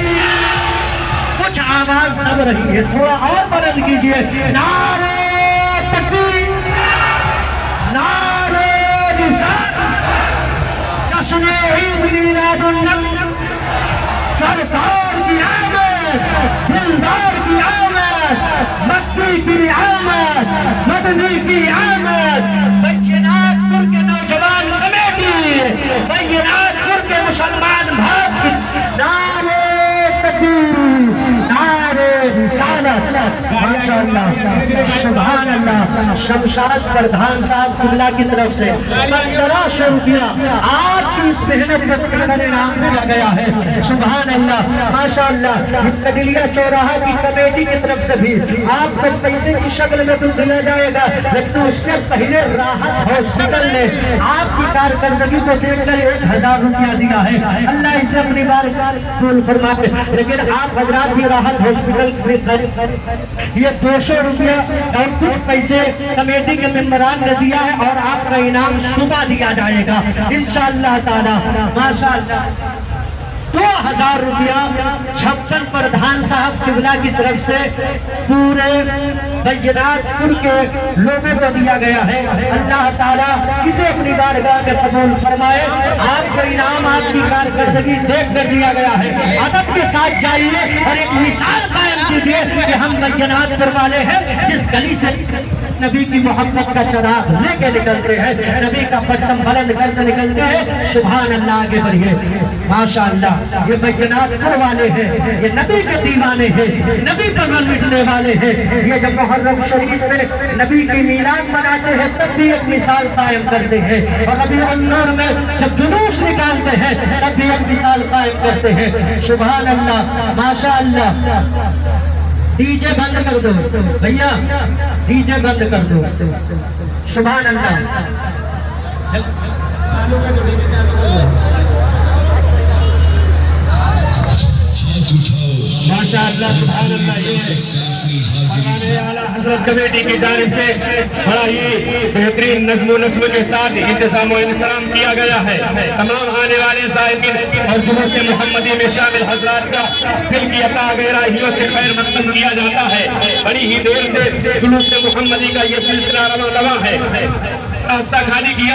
کچھ آواز دب رہی ہے، تھوڑا اور بلند کیجئے۔ نعرہ تکبیر، نعرہ رسالت، جشن عید میلاد النبی، سرکار کی آمد، دلدار کی آمد، مکی کی آمد، مدنی کی آمد، بینات پور کے نوجوان کمیٹی، بینات پور کے مسلمان بھائی، نعرہ تکبیر، نعرہ رسالت۔ ماشاءاللہ سبحان اللہ، شمشاد پردھان صاحب قبلہ کی طرف سے 1500 روپیہ آپ کی اس محنت کا انعام دیا گیا ہے۔ سبحان اللہ ماشاءاللہ، کڈلیا چوراہا کی کمیٹی کی طرف سے بھی آپ کو پیسے کی شکل میں تو دیا جائے گا، لیکن اس سے پہلے راحت ہاسپٹل نے آپ کی کارکردگی کو دیکھ کر 1000 روپیہ دیا ہے، اللہ اسے اپنی بارگاہ قبول فرمائے۔ لیکن آپ حضرات کی راحت ہاسپٹل یہ 200 روپیہ اور کچھ پیسے کمیٹی کے ممبران نے دیا ہے، اور آپ کا انعام صبح دیا جائے گا انشاءاللہ تعالی۔ ماشاءاللہ 2000 روپیہ 56 پردھان صاحب قبلہ کی طرف سے پورے بینات پور کے لوگوں کو دیا گیا ہے، اللہ تعالیٰ اسے اپنی بارگاہ میں قبول فرمائے۔ آپ کو انعام آپ کی کارکردگی دیکھ کر دیا گیا ہے، ادب کے ساتھ جائیے اور ایک مثال قائم کیجیے کہ ہم بینات پور والے ہیں، جس گلی سے نبی کی محبت کا چراغ لے کے نکلتے ہیں، نبی کا پرچم بلند کرتے نکلتے ہیں۔ سبحان اللہ، آگے بڑھیے۔ ماشاءاللہ یہ بینات پور والے ہیں، یہ نبی کے دیوانے ہیں، نبی پر مٹنے والے ہیں۔ یہ جب محرم شریف میں نبی کی میلاد مناتے ہیں تب بھی ایک مثال قائم کرتے ہیں، اور ربیع النور میں جب جلوس نکالتے ہیں تب بھی ایک مثال قائم کرتے ہیں۔ سبحان اللہ ماشاءاللہ، डीजे बंद कर दो भैया, डीजे बंद कर दो। सुभान अल्लाह। माशाअल्लाह, सुभान अल्लाह। ये आला हजरत कमेटी की जानिब से बड़ा ही बेहतरीन नज़्म नस्म के साथ इंतजाम और इंतजाम किया गया है। तमाम आने वाले ज़ायकीन और जुलूस मोहम्मदी में शामिल हजरात का दिल की अता गहराइयों से खैर मकसद किया जाता है। बड़ी ही देर से जुलूस मोहम्मदी का ये सिलसिला रवा है, रास्ता खाली किया